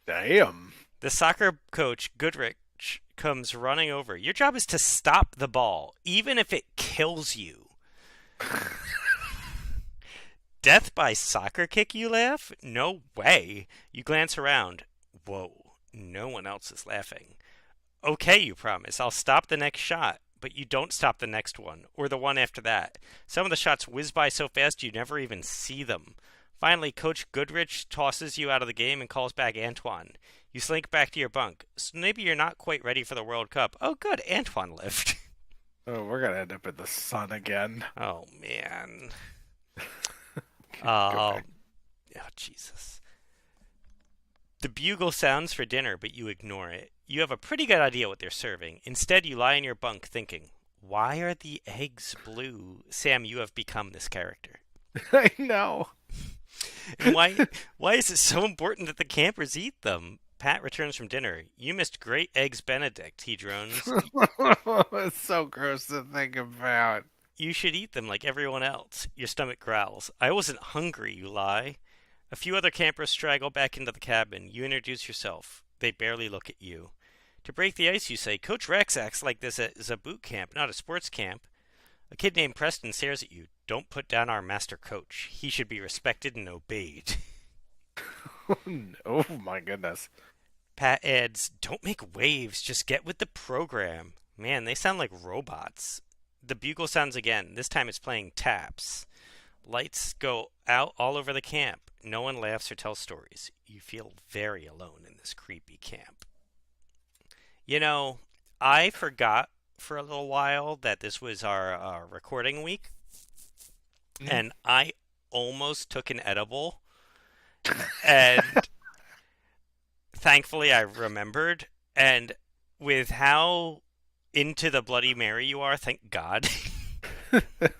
Damn. The soccer coach, Goodrich, comes running over. Your job is to stop the ball, even if it kills you. Death by soccer kick, you laugh? No way. You glance around. Whoa, no one else is laughing. Okay, you promise. I'll stop the next shot. But you don't stop the next one, or the one after that. Some of the shots whiz by so fast you never even see them. Finally, Coach Goodrich tosses you out of the game and calls back Antoine. You slink back to your bunk. So maybe you're not quite ready for the World Cup. Oh, good, Antoine lived. Oh, we're gonna end up in the sun again. Oh, man. Go Oh, back. Jesus. The bugle sounds for dinner, but you ignore it. You have a pretty good idea what they're serving. Instead, you lie in your bunk thinking, why are the eggs blue? Sam, you have become this character. I know. And why is it so important that the campers eat them? Pat returns from dinner. You missed great eggs Benedict, he drones. It's so gross to think about. You should eat them like everyone else. Your stomach growls. I wasn't hungry, you lie. A few other campers straggle back into the cabin. You introduce yourself. They barely look at you. To break the ice, you say, Coach Rex acts like this is a boot camp, not a sports camp. A kid named Preston stares at you. Don't put down our master coach. He should be respected and obeyed. Oh my goodness. Pat adds, don't make waves, just get with the program. Man, they sound like robots. The bugle sounds again. This time it's playing taps. Lights go out all over the camp. No one laughs or tells stories. You feel very alone in this creepy camp. You know, I forgot for a little while that this was our recording week, Mhm. and I almost took an edible, and thankfully I remembered. And with how into the Bloody Mary you are, thank God,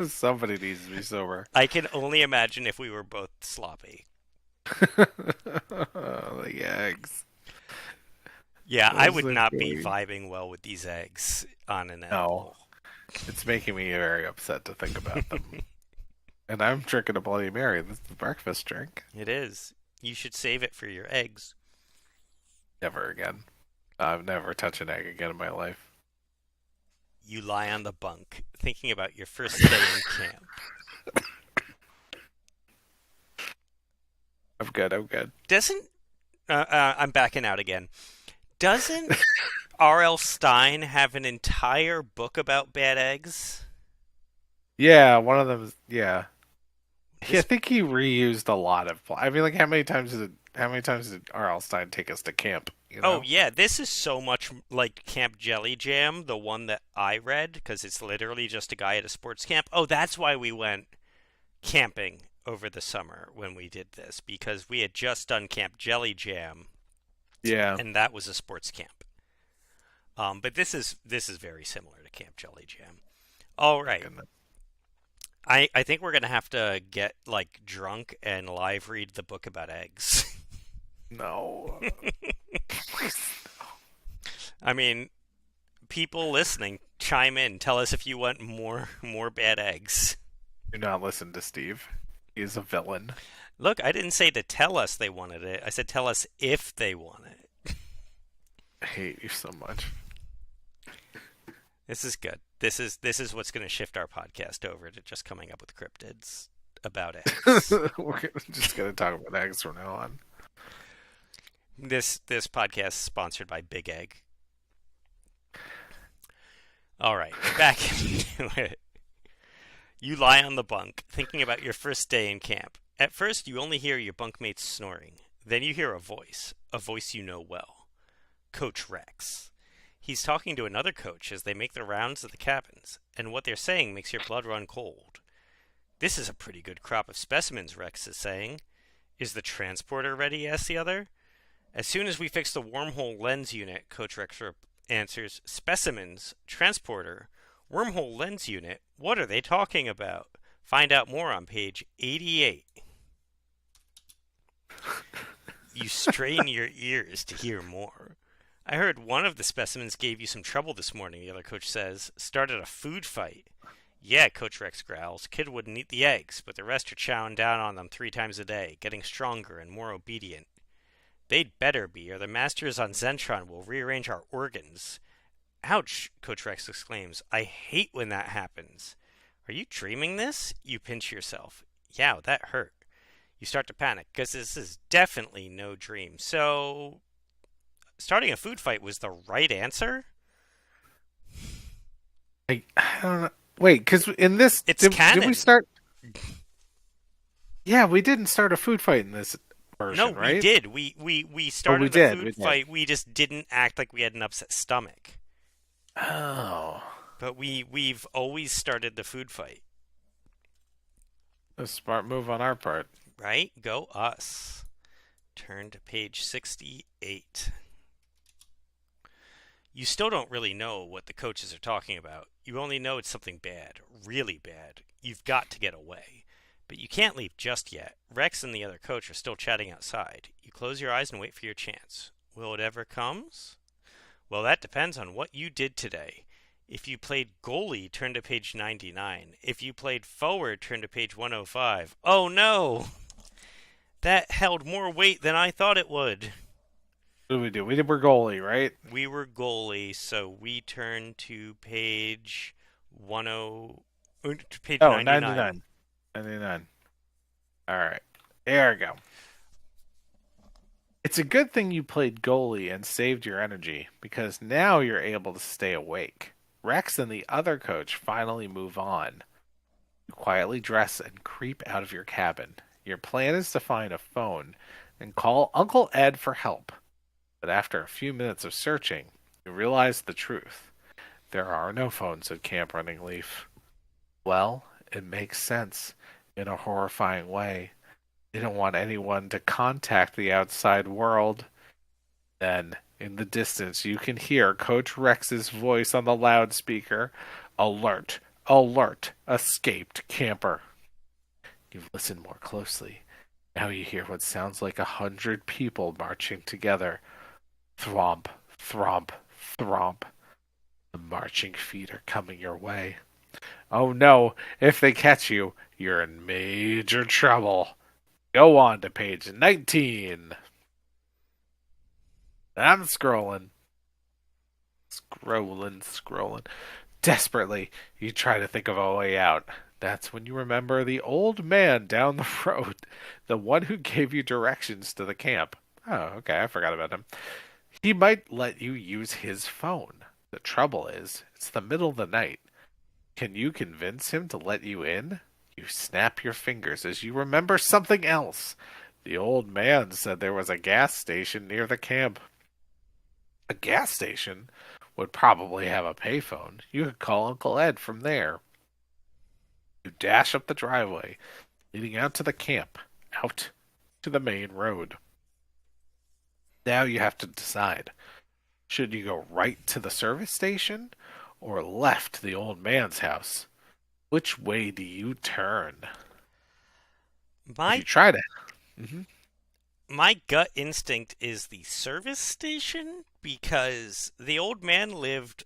Somebody needs to be sober. I can only imagine if we were both sloppy. The eggs. Yeah, I Those would are not be great. vibing well with these eggs on an No, edible. it's making me very upset to think about them. And I'm drinking a Bloody Mary. This is the breakfast drink. It is. You should save it for your eggs. Never again. I've never touched an egg again in my life. You lie on the bunk, thinking about your first day in camp. I'm good. I'm good. Doesn't I'm backing out again. Doesn't R.L. Stine have an entire book about bad eggs? Yeah, one of them. Yeah, I This think he reused a lot of. I mean, like, how many times did R.L. Stein take us to camp? You Oh know? yeah, this is so much like Camp Jelly Jam, the one that I read, because it's literally just a guy at a sports camp. Oh, that's why we went camping over the summer when we did this, because we had just done Camp Jelly Jam, Yeah. and that was a sports camp. But this is very similar to Camp Jelly Jam. All right, Goodness. I think we're gonna have to get like drunk and live read the book about eggs. No. I mean, people listening, chime in. Tell us if you want more bad eggs. Do not listen to Steve. He's a villain. Look, I didn't say to tell us they wanted it. I said tell us if they want it. I hate you so much. This is good. This is what's going to shift our podcast over to just coming up with cryptids about eggs. We're just gonna talk about eggs from now on. This podcast is sponsored by Big Egg. All right, back into it. You lie on the bunk, thinking about your first day in camp. At first, you only hear your bunkmates snoring. Then you hear a voice you know well. Coach Rex. He's talking to another coach as they make the rounds of the cabins, and what they're saying makes your blood run cold. This is a pretty good crop of specimens, Rex is saying. Is the transporter ready? Asks the other. As soon as we fix the wormhole lens unit, Coach Rex answers. Specimens, transporter, wormhole lens unit, what are they talking about? Find out more on page 88. You strain your ears to hear more. I heard one of the specimens gave you some trouble this morning, the other coach says. Started a food fight. Yeah, Coach Rex growls. Kid wouldn't eat the eggs, but the rest are chowing down on them 3 times a day, getting stronger and more obedient. They'd better be, or the masters on Zentron will rearrange our organs. Ouch, Coach Rex exclaims. I hate when that happens. Are you dreaming this? You pinch yourself. Yeah, that hurt. You start to panic, because this is definitely no dream. So, starting a food fight was the right answer? I don't know. Wait, because in this, It's did canon. we start? Yeah, we didn't start a food fight in this version, No, right? we did. We started did, a we food did. fight. We just didn't act like we had an upset stomach. Oh, But we've always started the food fight, a smart move on our part. right? Go us. Turn to page 68. You still don't really know what the coaches are talking about. You only know it's something bad, really bad. You've got to get away. But you can't leave just yet. Rex and the other coach are still chatting outside. You close your eyes and wait for your chance. Will it ever comes? Well, that depends on what you did today. If you played goalie, turn to page 99. If you played forward, turn to page 105. Oh no! That held more weight than I thought it would. What did we do? We're goalie, right? We were goalie, so we turn to page 10, page Oh, 99. 99. 99. All right. There we go. It's a good thing you played goalie and saved your energy, because now you're able to stay awake. Rex and the other coach finally move on. You quietly dress and creep out of your cabin. Your plan is to find a phone and call Uncle Ed for help. But after a few minutes of searching, you realize the truth. There are no phones at Camp Running Leaf. Well, it makes sense in a horrifying way. They don't want anyone to contact the outside world. Then, in the distance, you can hear Coach Rex's voice on the loudspeaker. Alert! Alert! Escaped camper. You listen more closely. Now you hear what sounds like 100 people marching together. Thwomp, thwomp, thwomp. The marching feet are coming your way. Oh no, if they catch you, you're in major trouble. Go on to page 19. I'm scrolling. Scrolling. Desperately, you try to think of a way out. That's when you remember the old man down the road, the one who gave you directions to the camp. Oh, okay, I forgot about him. He might let you use his phone. The trouble is, it's the middle of the night. Can you convince him to let you in? You snap your fingers as you remember something else. The old man said there was a gas station near the camp. A gas station would probably have a payphone. You could call Uncle Ed from there. You dash up the driveway, leading out to the camp, out to the main road. Now you have to decide. Should you go right to the service station or left to the old man's house? Which way do you turn? If you My try to. Mhm. my gut instinct is the service station because the old man lived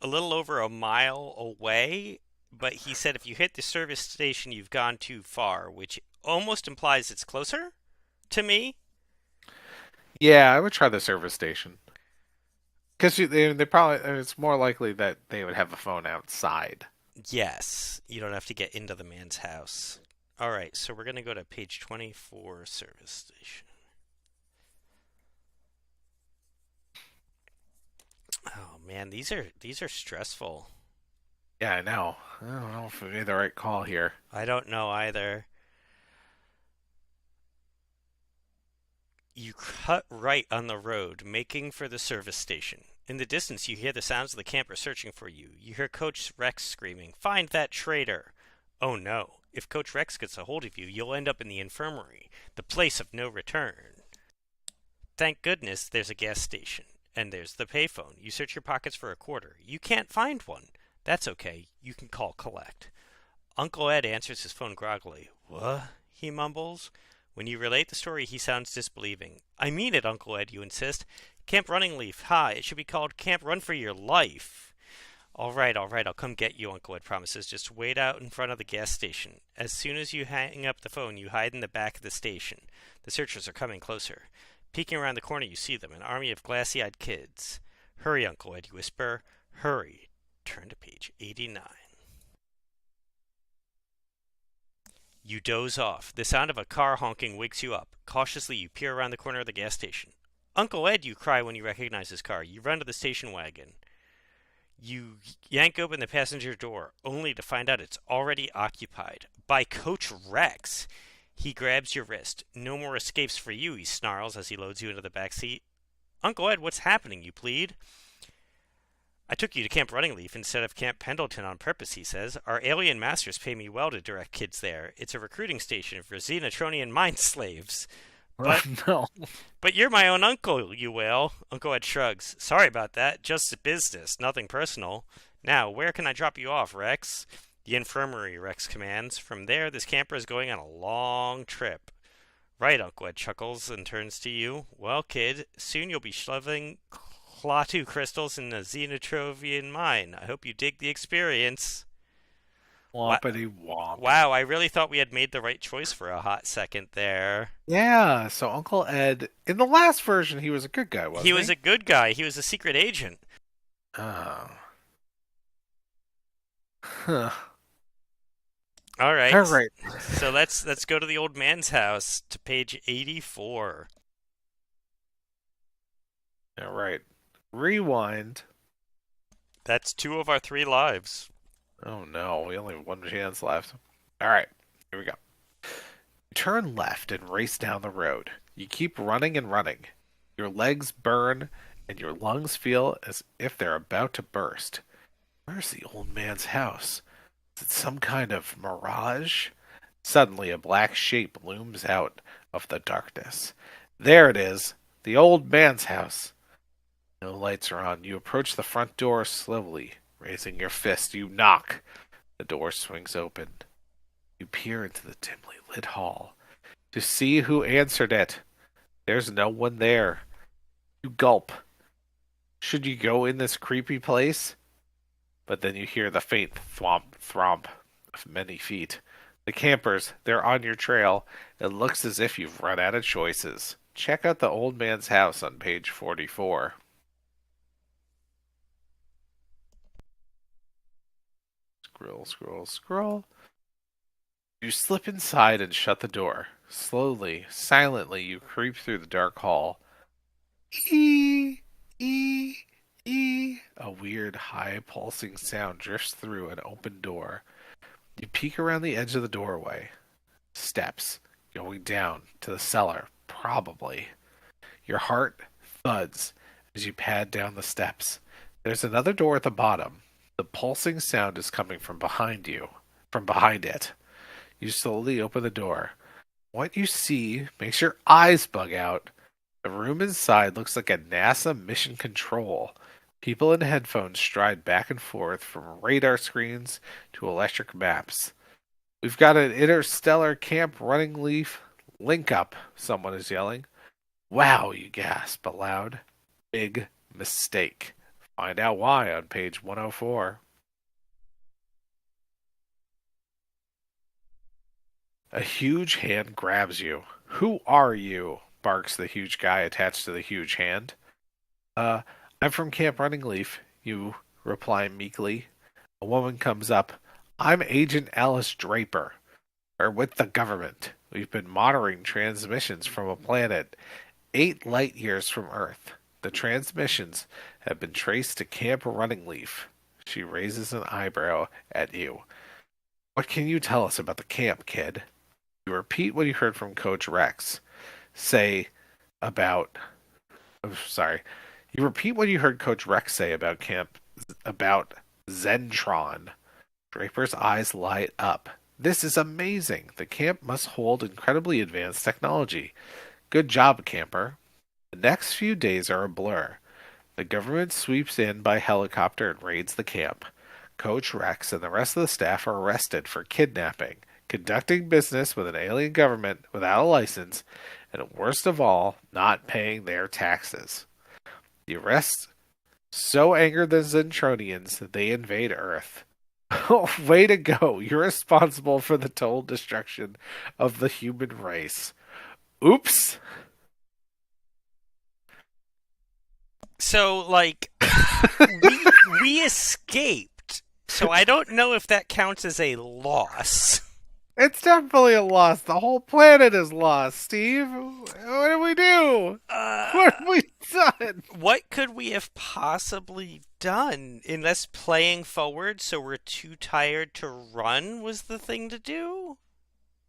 a little over a mile away, but he said if you hit the service station, you've gone too far, which almost implies it's closer to me. Yeah, I would try the service station. Because they probably, it's more likely that they would have a phone outside. Yes, you don't have to get into the man's house. All right, so we're going to go to page 24, service station. Oh man, these are stressful. Yeah, I know. I don't know if we made the right call here. I don't know either. You cut right on the road, making for the service station. In the distance, you hear the sounds of the campers searching for you. You hear Coach Rex screaming, "Find that traitor!" Oh no. If Coach Rex gets a hold of you, you'll end up in the infirmary, the place of no return. Thank goodness there's a gas station. And there's the payphone. You search your pockets for a quarter. You can't find one. That's okay. You can call collect. Uncle Ed answers his phone groggily. What? He mumbles. When you relate the story, he sounds disbelieving. I mean it, Uncle Ed, you insist. Camp Running Leaf. Ha, it should be called Camp Run for Your Life. All right, I'll come get you, Uncle Ed promises. Just wait out in front of the gas station. As soon as you hang up the phone, you hide in the back of the station. The searchers are coming closer. Peeking around the corner, you see them, an army of glassy-eyed kids. Hurry, Uncle Ed, you whisper. Hurry. Turn to page 89. You doze off. The sound of a car honking wakes you up. Cautiously, you peer around the corner of the gas station. Uncle Ed, you cry when you recognize his car. You run to the station wagon. You yank open the passenger door, only to find out it's already occupied by Coach Rex. He grabs your wrist. No more escapes for you, he snarls as he loads you into the back seat. Uncle Ed, what's happening? You plead. I took you to Camp Running Leaf instead of Camp Pendleton on purpose, he says. Our alien masters pay me well to direct kids there. It's a recruiting station for Xenotronian mind slaves. But No. but you're my own uncle, you wail. Uncle Ed shrugs. Sorry about that. Just business, nothing personal. Now, where can I drop you off, Rex? The infirmary, Rex commands. From there, this camper is going on a long trip. Right, Uncle Ed chuckles and turns to you. Well, kid, soon you'll be shoving Klaatu crystals in the Xenotrovian mine. I hope you dig the experience. Whompity womp. Wow, I really thought we had made the right choice for a hot second there. Yeah, so Uncle Ed, in the last version, he was a good guy, wasn't he? He was a good guy. He was a secret agent. Oh. Huh. All right. All right. So let's go to the old man's house to page 84. All right. Rewind. That's 2 of our 3 lives. Oh no, we only have one chance left. All right, here we go. Turn left and race down the road. You keep running and running. Your legs burn and your lungs feel as if they're about to burst. Where's the old man's house? Is it some kind of mirage? Suddenly, a black shape looms out of the darkness. There it is, the old man's house. No lights are on. You approach the front door slowly. Raising your fist, you knock. The door swings open. You peer into the dimly lit hall to see who answered it. There's no one there. You gulp. Should you go in this creepy place? But then you hear the faint thwomp thwomp of many feet. The campers, they're on your trail. It looks as if you've run out of choices. Check out the old man's house on page 44. Scroll, scroll, scroll. You slip inside and shut the door. Slowly, silently, you creep through the dark hall. Ee, ee, ee. A weird, high, pulsing sound drifts through an open door. You peek around the edge of the doorway. Steps going down to the cellar, probably. Your heart thuds as you pad down the steps. There's another door at the bottom. The pulsing sound is coming from behind you, from behind it. You slowly open the door. What you see makes your eyes bug out. The room inside looks like a NASA mission control. People in headphones stride back and forth from radar screens to electric maps. We've got an interstellar camp running leaf. Link up, someone is yelling. Wow, you gasp aloud. Big mistake. Find out why on page 104. A huge hand grabs you. Who are you? Barks the huge guy attached to the huge hand. I'm from Camp Running Leaf, you reply meekly. A woman comes up. I'm Agent Alice Draper. We're with the government. We've been monitoring transmissions from a planet 8 light years from Earth. The transmissions have been traced to Camp Running Leaf. She raises an eyebrow at you. What can you tell us about the camp, kid? You repeat what you heard from Coach Rex say about... Oh, sorry. You repeat what you heard Coach Rex say about Zentron. Draper's eyes light up. This is amazing. The camp must hold incredibly advanced technology. Good job, camper. The next few days are a blur. The government sweeps in by helicopter and raids the camp. Coach Rex and the rest of the staff are arrested for kidnapping, conducting business with an alien government without a license, and worst of all, not paying their taxes. The arrests so anger the Zentronians that they invade Earth. Oh, way to go. You're responsible for the total destruction of the human race. Oops. So, like, we escaped. So I don't know if that counts as a loss. It's definitely a loss. The whole planet is lost, Steve. What did we do? What have we done? What could we have possibly done? Unless playing forward so we're too tired to run was the thing to do?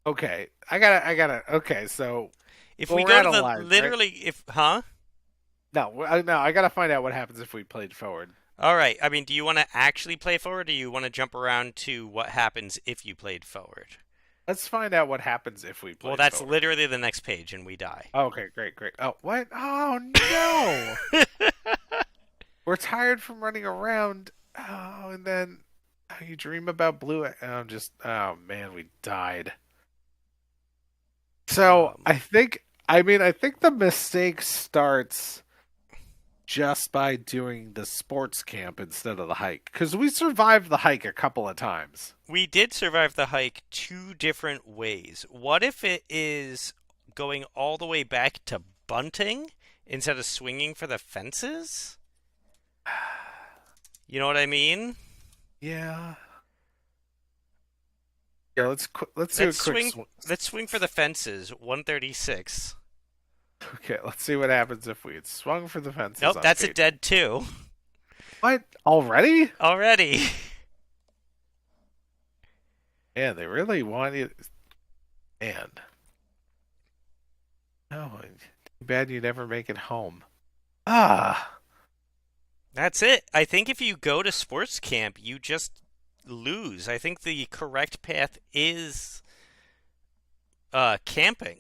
Okay, okay, so... If well, we we're go at to a the... line, literally, right? if... Huh? No, I gotta find out what happens if we played forward. All right. I mean, do you want to actually play forward, or do you want to jump around to what happens if you played forward? Let's find out what happens if we play Well, that's forward. literally the next page, and we die. Okay, great. Oh, what? Oh, no! We're tired from running around. Oh, and then you dream about blue... oh, man, we died. So, I think the mistake starts just by doing the sports camp instead of the hike. Because we survived the hike a couple of times. We did survive the hike 2 different ways. What if it is going all the way back to bunting instead of swinging for the fences? You know what I mean? Yeah. Yeah, let's do a quick swing. Let's swing for the fences. 136. Okay, let's see what happens if we had swung for the fences. Nope, that's a dead 2. What? Already? Already. Yeah, they really want you. Man. No, too bad you never make it home. Ah. That's it. I think if you go to sports camp, you just lose. I think the correct path is camping.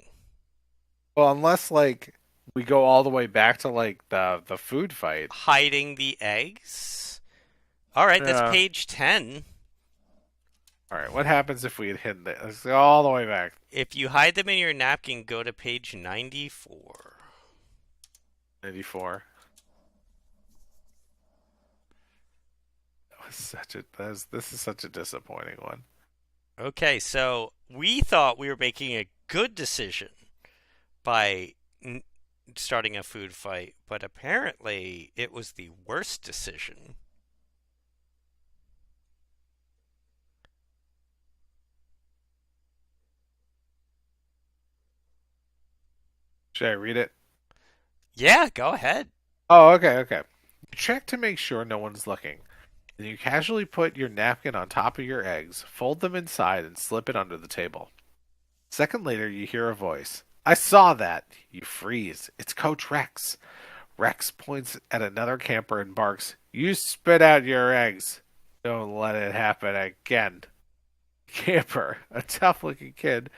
Well, unless like we go all the way back to like the food fight. Hiding the eggs. All right, that's page 10. All right, what happens if we had hidden it? Let's go all the way back. If you hide them in your napkin, go to page 94. 94. This is such a disappointing one. Okay, so we thought we were making a good decision by starting a food fight, but apparently it was the worst decision. Should I read it? Yeah, go ahead. Oh, okay. You check to make sure no one's looking. Then you casually put your napkin on top of your eggs, fold them inside, and slip it under the table. A second later, you hear a voice. I saw that! You freeze. It's Coach Rex. Rex points at another camper and barks, You spit out your eggs. Don't let it happen again. Camper, a tough looking kid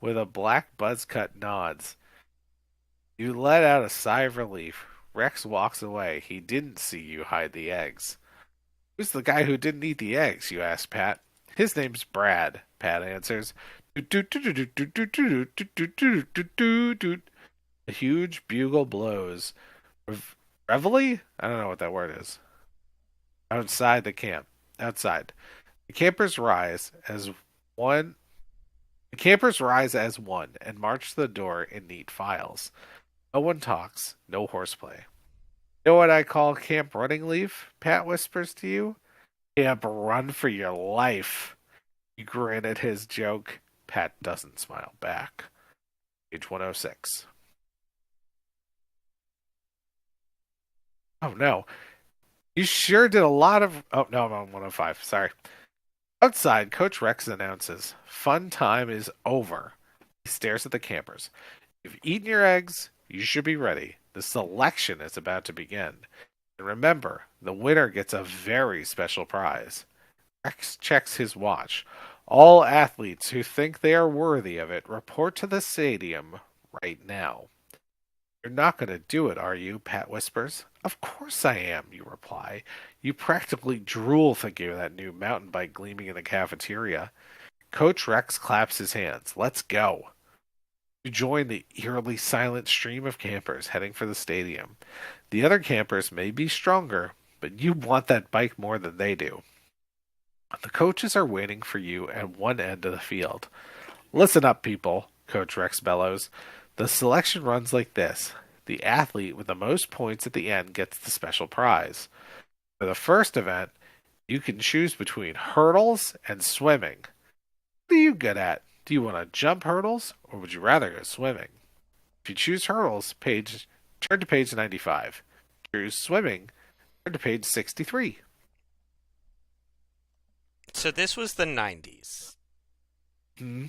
with a black buzz cut, nods. You let out a sigh of relief. Rex walks away. He didn't see you hide the eggs. Who's the guy who didn't eat the eggs? You ask Pat. His name's Brad, Pat answers. A huge bugle blows. Reveille? I don't know what that word is. Outside the camp. Outside. The campers rise as one. The campers rise as one and march to the door in neat files. No one talks. No horseplay. You know what I call Camp Running Leaf? Pat whispers to you. Camp Run for Your Life. You grin at his joke. Pat doesn't smile back. Page 106. Oh no. You sure did a lot of... Oh no, I'm on 105. Sorry. Outside, Coach Rex announces, Fun time is over. He stares at the campers. You've eaten your eggs. You should be ready. The selection is about to begin. And remember, the winner gets a very special prize. Rex checks his watch. All athletes who think they are worthy of it report to the stadium right now. You're not going to do it, are you? Pat whispers. Of course I am, you reply. You practically drool thinking of that new mountain bike gleaming in the cafeteria. Coach Rex claps his hands. Let's go. You join the eerily silent stream of campers heading for the stadium. The other campers may be stronger, but you want that bike more than they do. The coaches are waiting for you at one end of the field. Listen up, people, Coach Rex bellows. The selection runs like this. The athlete with the most points at the end gets the special prize. For the first event, you can choose between hurdles and swimming. What are you good at? Do you want to jump hurdles, or would you rather go swimming? If you choose hurdles, turn to page 95. Choose swimming, turn to page 63. So this was the 90s. Hmm.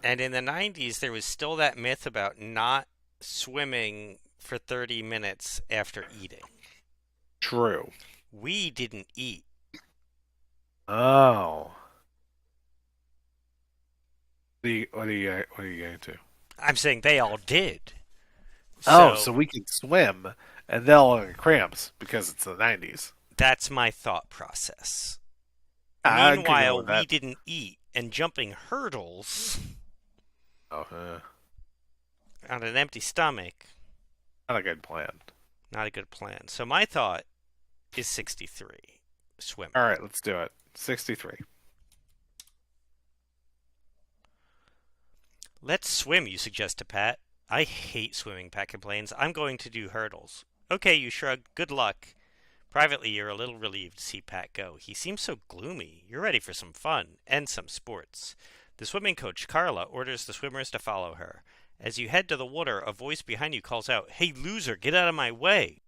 And in the 90s, there was still that myth about not swimming for 30 minutes after eating. True. We didn't eat. Oh. What are you going to? I'm saying they all did. So we can swim, and they'll have cramps because it's the 90s. That's my thought process. I Meanwhile, we didn't eat, and jumping hurdles on an empty stomach. Not a good plan. Not a good plan. So my thought is 63. Swim. All right, let's do it. 63. Let's swim, you suggest to Pat. I hate swimming, Pat complains. I'm going to do hurdles. Okay, you shrug. Good luck. Privately, you're a little relieved to see Pat go. He seems so gloomy. You're ready for some fun and some sports. The swimming coach, Carla, orders the swimmers to follow her. As you head to the water, a voice behind you calls out, Hey, loser, get out of my way.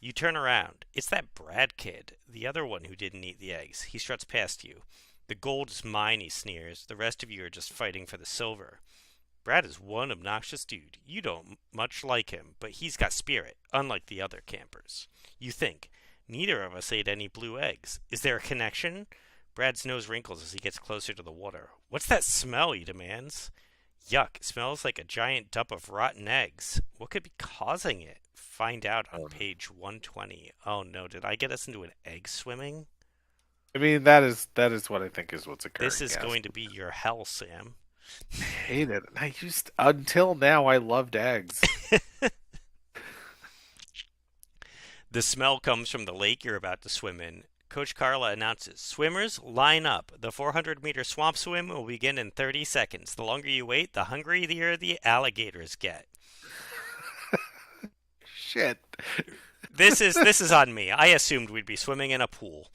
You turn around. It's that Brad kid, the other one who didn't eat the eggs. He struts past you. The gold is mine, he sneers. The rest of you are just fighting for the silver. Brad is one obnoxious dude. You don't much like him, but he's got spirit, unlike the other campers. You think, neither of us ate any blue eggs. Is there a connection? Brad's nose wrinkles as he gets closer to the water. What's that smell, he demands. Yuck, it smells like a giant dump of rotten eggs. What could be causing it? Find out on page 120. Oh no, did I get us into an egg swimming? I mean, that is what I think is what's occurring. This is going to be your hell, Sam. I hate it. Until now, I loved eggs. The smell comes from the lake you're about to swim in. Coach Carla announces, Swimmers, line up. The 400-meter swamp swim will begin in 30 seconds. The longer you wait, the hungrier the alligators get. Shit. This is on me. I assumed we'd be swimming in a pool.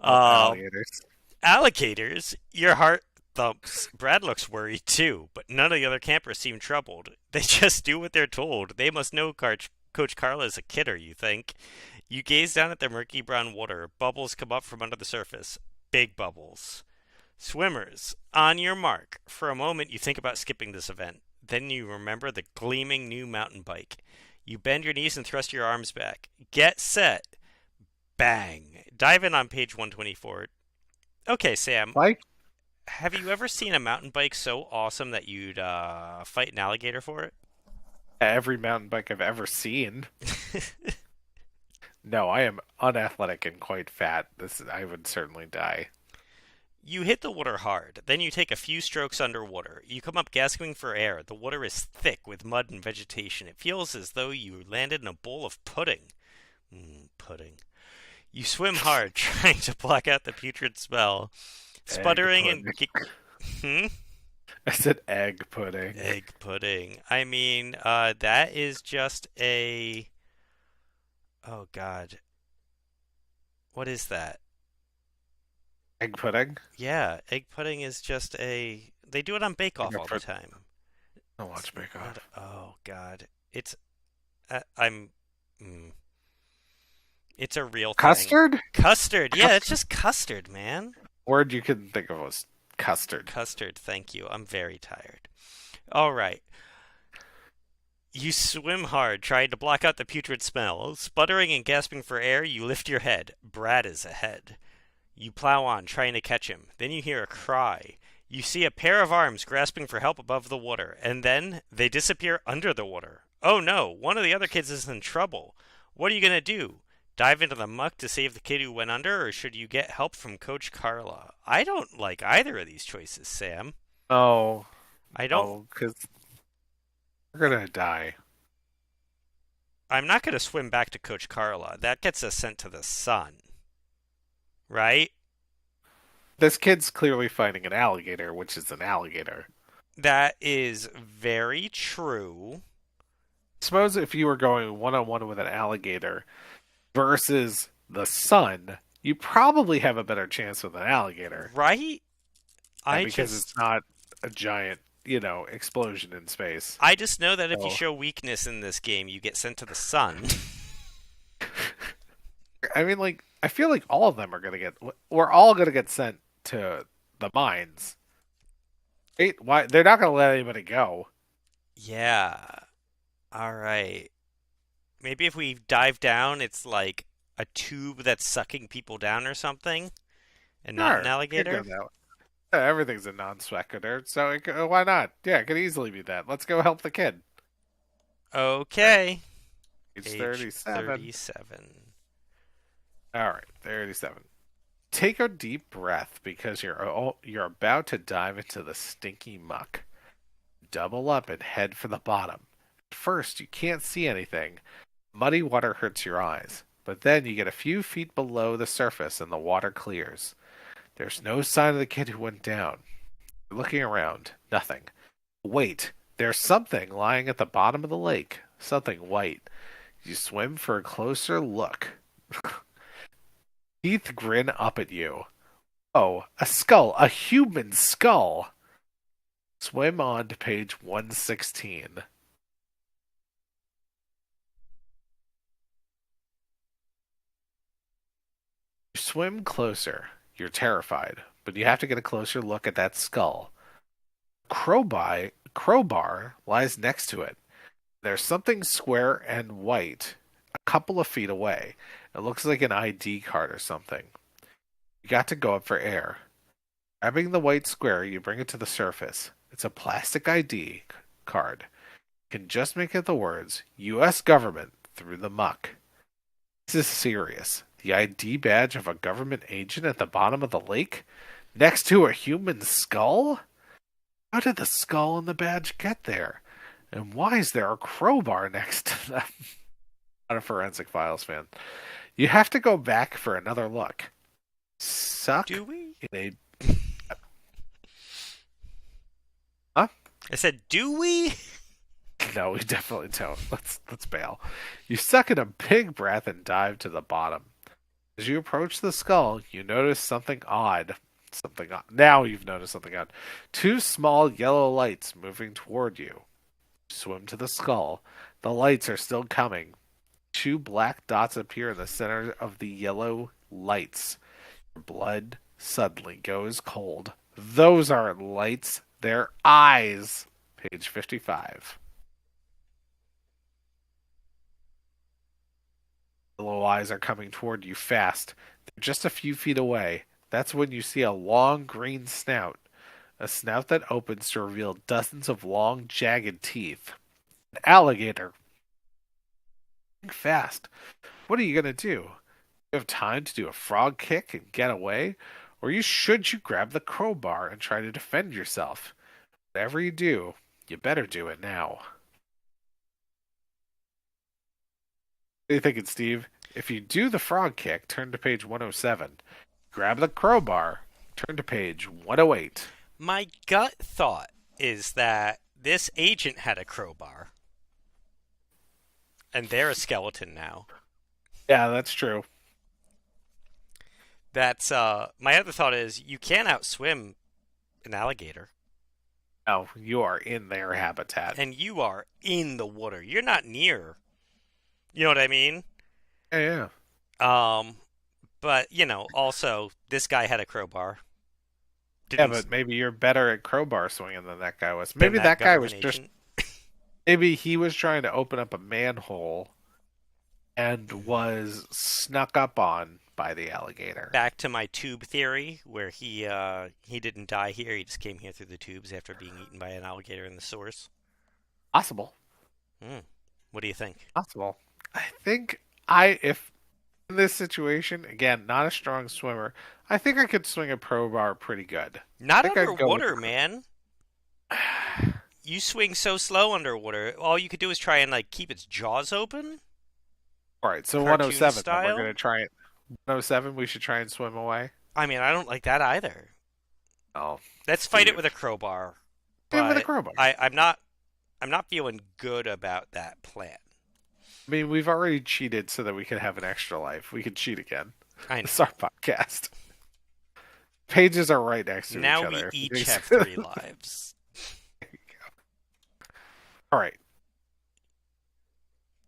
Alligators. Alligators? Your heart Thumps. Brad looks worried too, but none of the other campers seem troubled. They just do what they're told. They must know Coach Carla is a kidder, you think. You gaze down at the murky brown water. Bubbles come up from under the surface. Big bubbles. Swimmers, on your mark. For a moment, you think about skipping this event. Then you remember the gleaming new mountain bike. You bend your knees and thrust your arms back. Get set. Bang. Dive in on page 124. Okay, Sam, Like have you ever seen a mountain bike so awesome that you'd fight an alligator for it? every mountain bike I've ever seen. No, I am unathletic and quite fat. I would certainly die. You hit the water hard, then you take a few strokes underwater. You come up gasping for air. The water is thick with mud and vegetation. It feels as though you landed in a bowl of pudding. Pudding. You swim hard, trying to block out the putrid smell. Sputtering and... Hmm? I said egg pudding. Egg pudding. I mean, that is just a... Oh, God. What is that? Egg pudding? Yeah, egg pudding is just a... They do it on Bake Off Yeah, all the time. I'll watch Bake Off. Oh, God. It's... I'm... It's a real thing. Custard? Custard. Yeah, it's just custard, man. Word you couldn't think of was custard. Custard, thank you. I'm very tired. All right. You swim hard, trying to block out the putrid smell. Sputtering and gasping for air, you lift your head. Brad is ahead. You plow on, trying to catch him. Then you hear a cry. You see a pair of arms grasping for help above the water, and then they disappear under the water. Oh no, one of the other kids is in trouble. What are you going to do? Dive into the muck to save the kid who went under, or should you get help from Coach Carla? I don't like either of these choices, Sam. Oh. I don't. Oh, because we're going to die. I'm not going to swim back to Coach Carla. That gets us sent to the sun. Right? This kid's clearly fighting an alligator, which is an alligator. That is very true. Suppose if you were going one-on-one with an alligator versus the sun, you probably have a better chance with an alligator. Right? Because it's not a giant, explosion in space. I just know that if you show weakness in this game, you get sent to the sun. I mean, I feel like all of them are going to get... We're all going to get sent to the mines. Why? They're not going to let anybody go. Yeah. All right. Maybe if we dive down, it's like a tube that's sucking people down or something, and not an alligator. Everything's a non sequitur, so why not? Yeah, it could easily be that. Let's go help the kid. Okay. Page 37. 37. All right, 37. Take a deep breath because you're about to dive into the stinky muck. Double up and head for the bottom. At first, you can't see anything. Muddy water hurts your eyes, but then you get a few feet below the surface and the water clears. There's no sign of the kid who went down. You're looking around. Nothing. Wait, there's something lying at the bottom of the lake. Something white. You swim for a closer look. Teeth grin up at you. Oh, a skull. A human skull. Swim on to page 116. You swim closer. You're terrified, but you have to get a closer look at that skull. Crowbar lies next to it. There's something square and white a couple of feet away. It looks like an ID card or something. You got to go up for air. Grabbing the white square, you bring it to the surface. It's a plastic ID card. You can just make out the words, U.S. government, through the muck. This is serious. The ID badge of a government agent at the bottom of the lake? Next to a human skull? How did the skull and the badge get there? And why is there a crowbar next to them? Not a Forensic Files fan. You have to go back for another look. Suck. Do we? In a... Huh? I said, do we? No, we definitely don't. Let's bail. You suck in a big breath and dive to the bottom. As you approach the skull, you notice something odd. something odd. Now you've noticed something odd. Two small yellow lights moving toward you. Swim to the skull. The lights are still coming. Two black dots appear in the center of the yellow lights. Your blood suddenly goes cold. Those aren't lights, they're eyes. Page 55. Yellow eyes are coming toward you fast. They're just a few feet away. That's when you see a long green snout. A snout that opens to reveal dozens of long, jagged teeth. An alligator. Think fast. What are you going to do? You have time to do a frog kick and get away? Or should you grab the crowbar and try to defend yourself? Whatever you do, you better do it now. What are you thinking, Steve? If you do the frog kick, turn to page 107. Grab the crowbar, turn to page 108. My gut thought is that this agent had a crowbar. And they're a skeleton now. Yeah, that's true. That's my other thought is you can't outswim an alligator. No, you are in their habitat. And you are in the water. You're not near. You know what I mean? Yeah. But, also, this guy had a crowbar. But maybe you're better at crowbar swinging than that guy was. Maybe that guy was just... Maybe he was trying to open up a manhole and was snuck up on by the alligator. Back to my tube theory, where he didn't die here. He just came here through the tubes after being eaten by an alligator in the source. Possible. What do you think? Possible. I think if in this situation, again, not a strong swimmer, I think I could swing a crowbar pretty good. Not underwater, man. You swing so slow underwater. All you could do is try and keep its jaws open. All right, so 107. We're going to try it. 107. We should try and swim away. I mean, I don't like that either. Oh, let's fight it with a crowbar. Yeah, with a crowbar. I'm not feeling good about that plan. I mean, we've already cheated so that we can have an extra life. We can cheat again. I know. It's our podcast. Pages are right next to now each other. Now we each have 3 lives. There you go. All right.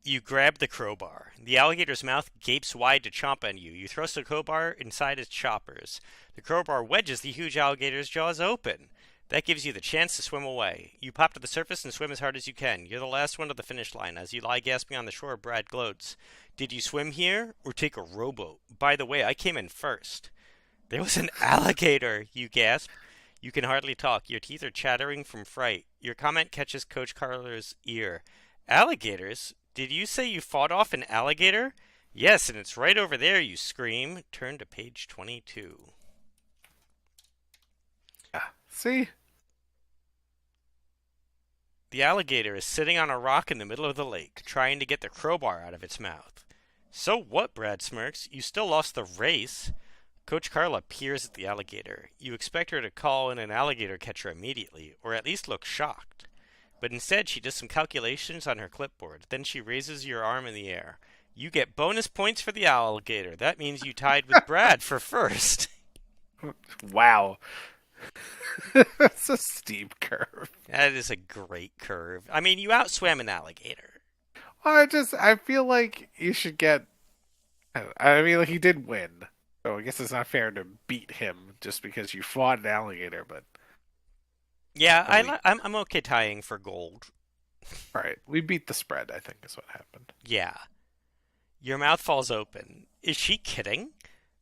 You grab the crowbar. The alligator's mouth gapes wide to chomp on you. You thrust the crowbar inside its choppers. The crowbar wedges the huge alligator's jaws open. That gives you the chance to swim away. You pop to the surface and swim as hard as you can. You're the last one to the finish line. As you lie gasping on the shore, Brad gloats. Did you swim here or take a rowboat? By the way, I came in first. There was an alligator, you gasp. You can hardly talk. Your teeth are chattering from fright. Your comment catches Coach Carter's ear. Alligators? Did you say you fought off an alligator? Yes, and it's right over there, you scream. Turn to page 22. See? The alligator is sitting on a rock in the middle of the lake, trying to get the crowbar out of its mouth. So what, Brad smirks? You still lost the race. Coach Carla peers at the alligator. You expect her to call in an alligator catcher immediately, or at least look shocked. But instead, she does some calculations on her clipboard. Then she raises your arm in the air. You get bonus points for the alligator. That means you tied with Brad for first. Wow. That's a steep curve. That is a great curve. I mean, you outswam an alligator. Well, I feel like you should get... I mean, he did win. So I guess it's not fair to beat him just because you fought an alligator, but... Yeah, I'm okay tying for gold. All right, we beat the spread, I think is what happened. Yeah. Your mouth falls open. Is she kidding?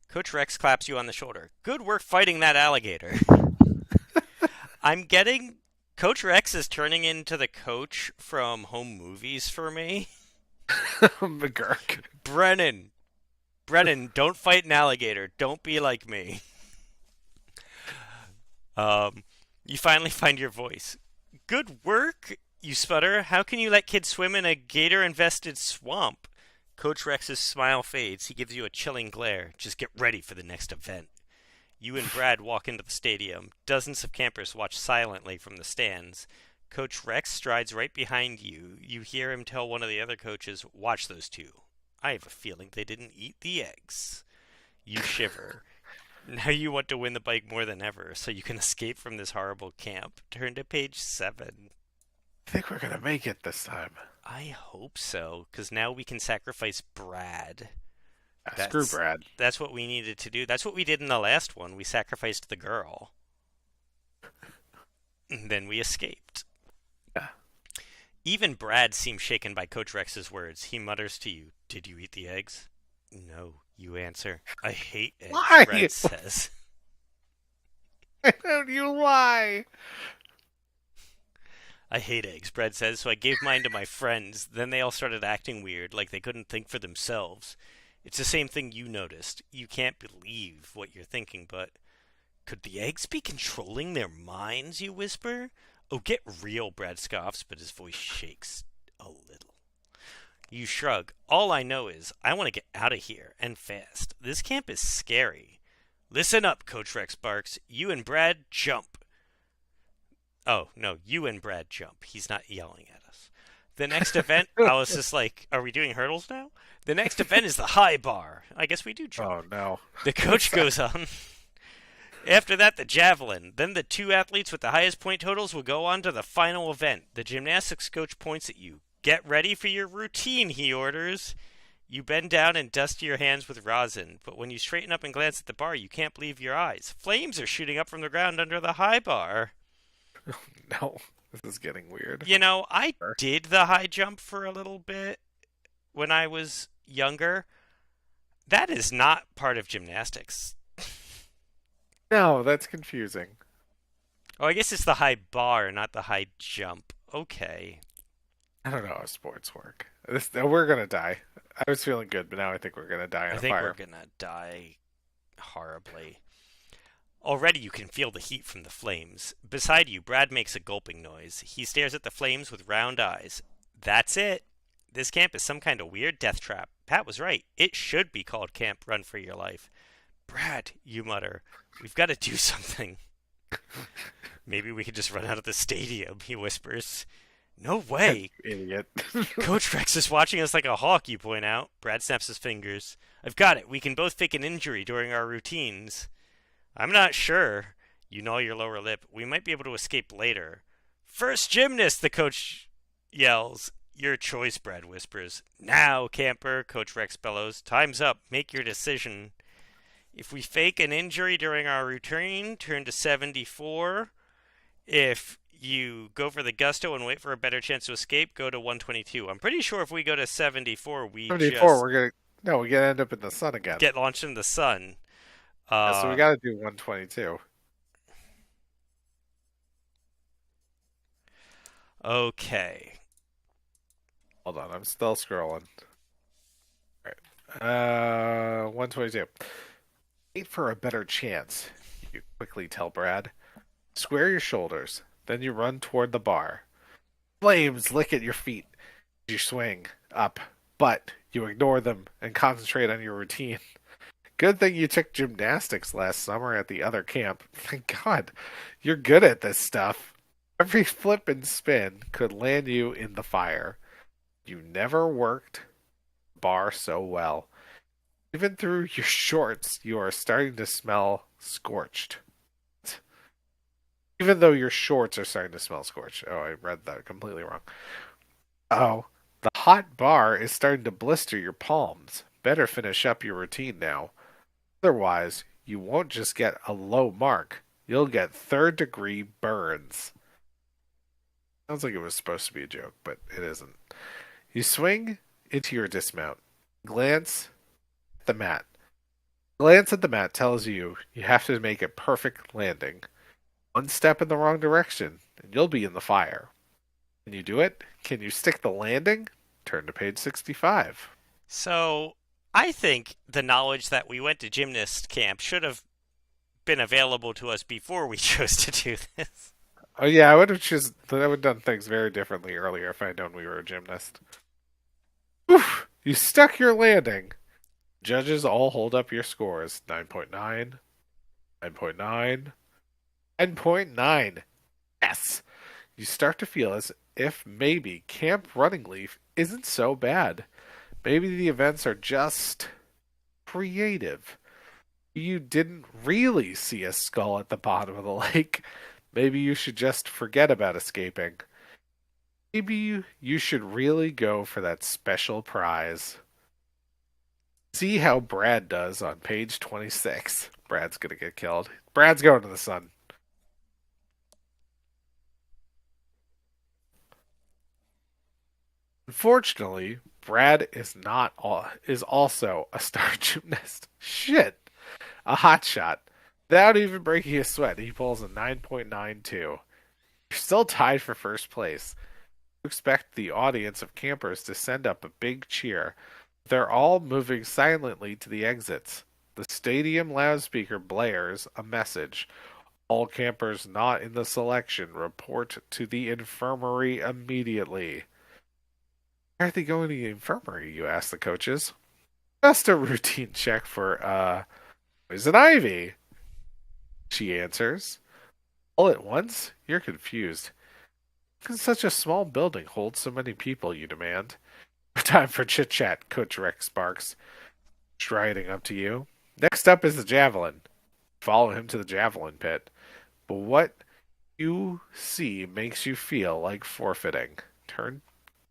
Coach Rex claps you on the shoulder. Good work fighting that alligator. I'm getting... Coach Rex is turning into the coach from Home Movies for me. McGurk. Brennan, don't fight an alligator. Don't be like me. You finally find your voice. Good work, you sputter. How can you let kids swim in a gator-infested swamp? Coach Rex's smile fades. He gives you a chilling glare. Just get ready for the next event. You and Brad walk into the stadium. Dozens of campers watch silently from the stands. Coach Rex strides right behind you. You hear him tell one of the other coaches, "Watch those two. I have a feeling they didn't eat the eggs." You shiver. Now you want to win the bike more than ever, so you can escape from this horrible camp. Turn to page 7. I think we're gonna make it this time. I hope so, because now we can sacrifice Brad. Screw Brad. That's what we needed to do. That's what we did in the last one. We sacrificed the girl. And then we escaped. Yeah. Even Brad seems shaken by Coach Rex's words. He mutters to you, "Did you eat the eggs?" "No," you answer. "I hate eggs," Why? Brad says. Why don't you lie? "I hate eggs," Brad says, "so I gave mine to my friends. Then they all started acting weird, like they couldn't think for themselves. It's the same thing you noticed. You can't believe what you're thinking, but could the eggs be controlling their minds, you whisper? "Oh, get real," Brad scoffs, but his voice shakes a little. You shrug. "All I know is I want to get out of here, and fast. This camp is scary." "Listen up," Coach Rex barks. "You and Brad jump." Oh, no, you and Brad jump. He's not yelling at us. The next event, I was just like, are we doing hurdles now? The next event is the high bar. I guess we do jump. Oh, no. The coach goes on. After that, the javelin. Then the 2 athletes with the highest point totals will go on to the final event. The gymnastics coach points at you. "Get ready for your routine," he orders. You bend down and dust your hands with rosin, but when you straighten up and glance at the bar, you can't believe your eyes. Flames are shooting up from the ground under the high bar. No, this is getting weird. You know, I did the high jump for a little bit when I was younger. That is not part of gymnastics. No, that's confusing. Oh, I guess it's the high bar, not the high jump. Okay. I don't know how sports work. We're gonna die. I was feeling good, but now I think we're gonna die in I a think fire. we're gonna die horribly. Already you can feel the heat from the flames. Beside you, Brad makes a gulping noise. He stares at the flames with round eyes. That's it. This camp is some kind of weird death trap. Pat was right. It should be called Camp Run for Your Life. "Brad," you mutter, "we've got to do something." "Maybe we could just run out of the stadium," he whispers. "No way." Idiot. "Coach Rex is watching us like a hawk," you point out. Brad snaps his fingers. "I've got it. We can both fake an injury during our routines." "I'm not sure." You gnaw your lower lip. "We might be able to escape later." "First gymnast," the coach yells. "Your choice," Brad whispers. "Now, camper," Coach Rex bellows. "Time's up. Make your decision." If we fake an injury during our routine, turn to 74. If you go for the gusto and wait for a better chance to escape, go to 122. I'm pretty sure if we go to 74, we 74, just we're gonna end up in the sun again. get launched in the sun. Yeah, so we gotta do 122. Okay. Hold on, I'm still scrolling. Alright. 122. Wait for a better chance, you quickly tell Brad. Square your shoulders, then you run toward the bar. Flames lick at your feet as you swing up, but you ignore them and concentrate on your routine. Good thing you took gymnastics last summer at the other camp. Thank God, you're good at this stuff. Every flip and spin could land you in the fire. You never worked the bar so well. Even through your shorts, you are starting to smell scorched. Even though your shorts are starting to smell scorched. Oh, I read that completely wrong. Oh, the hot bar is starting to blister your palms. Better finish up your routine now. Otherwise, you won't just get a low mark. You'll get third-degree burns. Sounds like it was supposed to be a joke, but it isn't. You swing into your dismount. Glance at the mat. Glance at the mat tells you have to make a perfect landing. One step in the wrong direction, and you'll be in the fire. Can you do it? Can you stick the landing? Turn to page 65. So, I think the knowledge that we went to gymnast camp should have been available to us before we chose to do this. Oh yeah, I would have done things very differently earlier if I'd known we were a gymnast. Oof! You stuck your landing. Judges all hold up your scores. 9.9, 9.9, 9.9. Yes! You start to feel as if maybe Camp Running Leaf isn't so bad. Maybe the events are just creative. You didn't really see a skull at the bottom of the lake. Maybe you should just forget about escaping. Maybe you should really go for that special prize. See how Brad does on page 26. Brad's gonna get killed. Brad's going to the sun. Unfortunately, Brad is also a star gymnast. Shit, a hotshot. Without even breaking a sweat, he pulls a 9.92. You're still tied for first place. You expect the audience of campers to send up a big cheer. They're all moving silently to the exits. The stadium loudspeaker blares a message. All campers not in the selection report to the infirmary immediately. Why are they going to the infirmary, you ask the coaches. Just a routine check for, poison ivy, she answers. All at once, you're confused. How can such a small building hold so many people, you demand? Time for chit-chat, Coach Rex barks, striding up to you. Next up is the javelin. Follow him to the javelin pit. But what you see makes you feel like forfeiting. Turn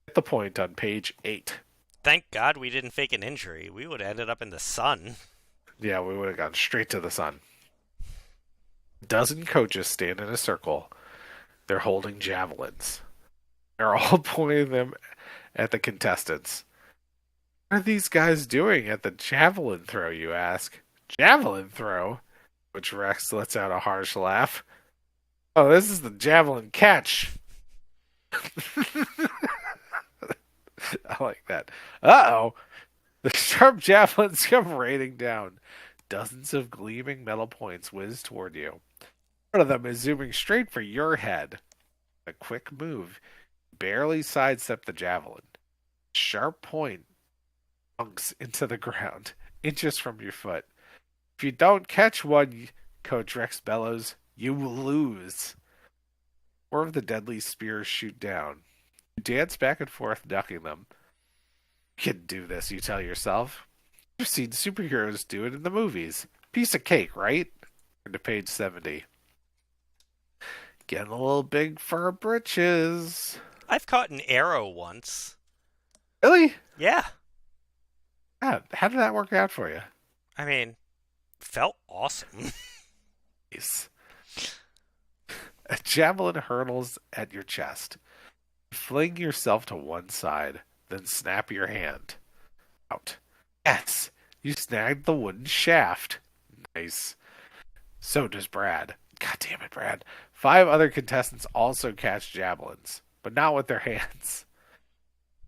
at the point on page 8. Thank God we didn't fake an injury. We would have ended up in the sun. Yeah, we would have gone straight to the sun. A dozen coaches stand in a circle. They're holding javelins. They're all pointing them at the contestants. What are these guys doing at the javelin throw, you ask? Javelin throw? Which Rex lets out a harsh laugh. Oh, this is the javelin catch. I like that. Uh-oh. The sharp javelins come raining down. Dozens of gleaming metal points whiz toward you. One of them is zooming straight for your head. A quick move. Barely sidestep the javelin. Sharp point dunks into the ground, inches from your foot. If you don't catch one, Coach Rex bellows, you will lose. Four of the deadly spears shoot down. You dance back and forth, ducking them. You can do this, you tell yourself. You've seen superheroes do it in the movies. Piece of cake, right? Turn to page 70. Getting a little big for our britches. I've caught an arrow once. Really? Yeah. How did that work out for you? I mean, felt awesome. Nice. A javelin hurtles at your chest. Fling yourself to one side, then snap your hand out. Yes, you snagged the wooden shaft. Nice. So does Brad. God damn it, Brad. 5 other contestants also catch javelins, but not with their hands.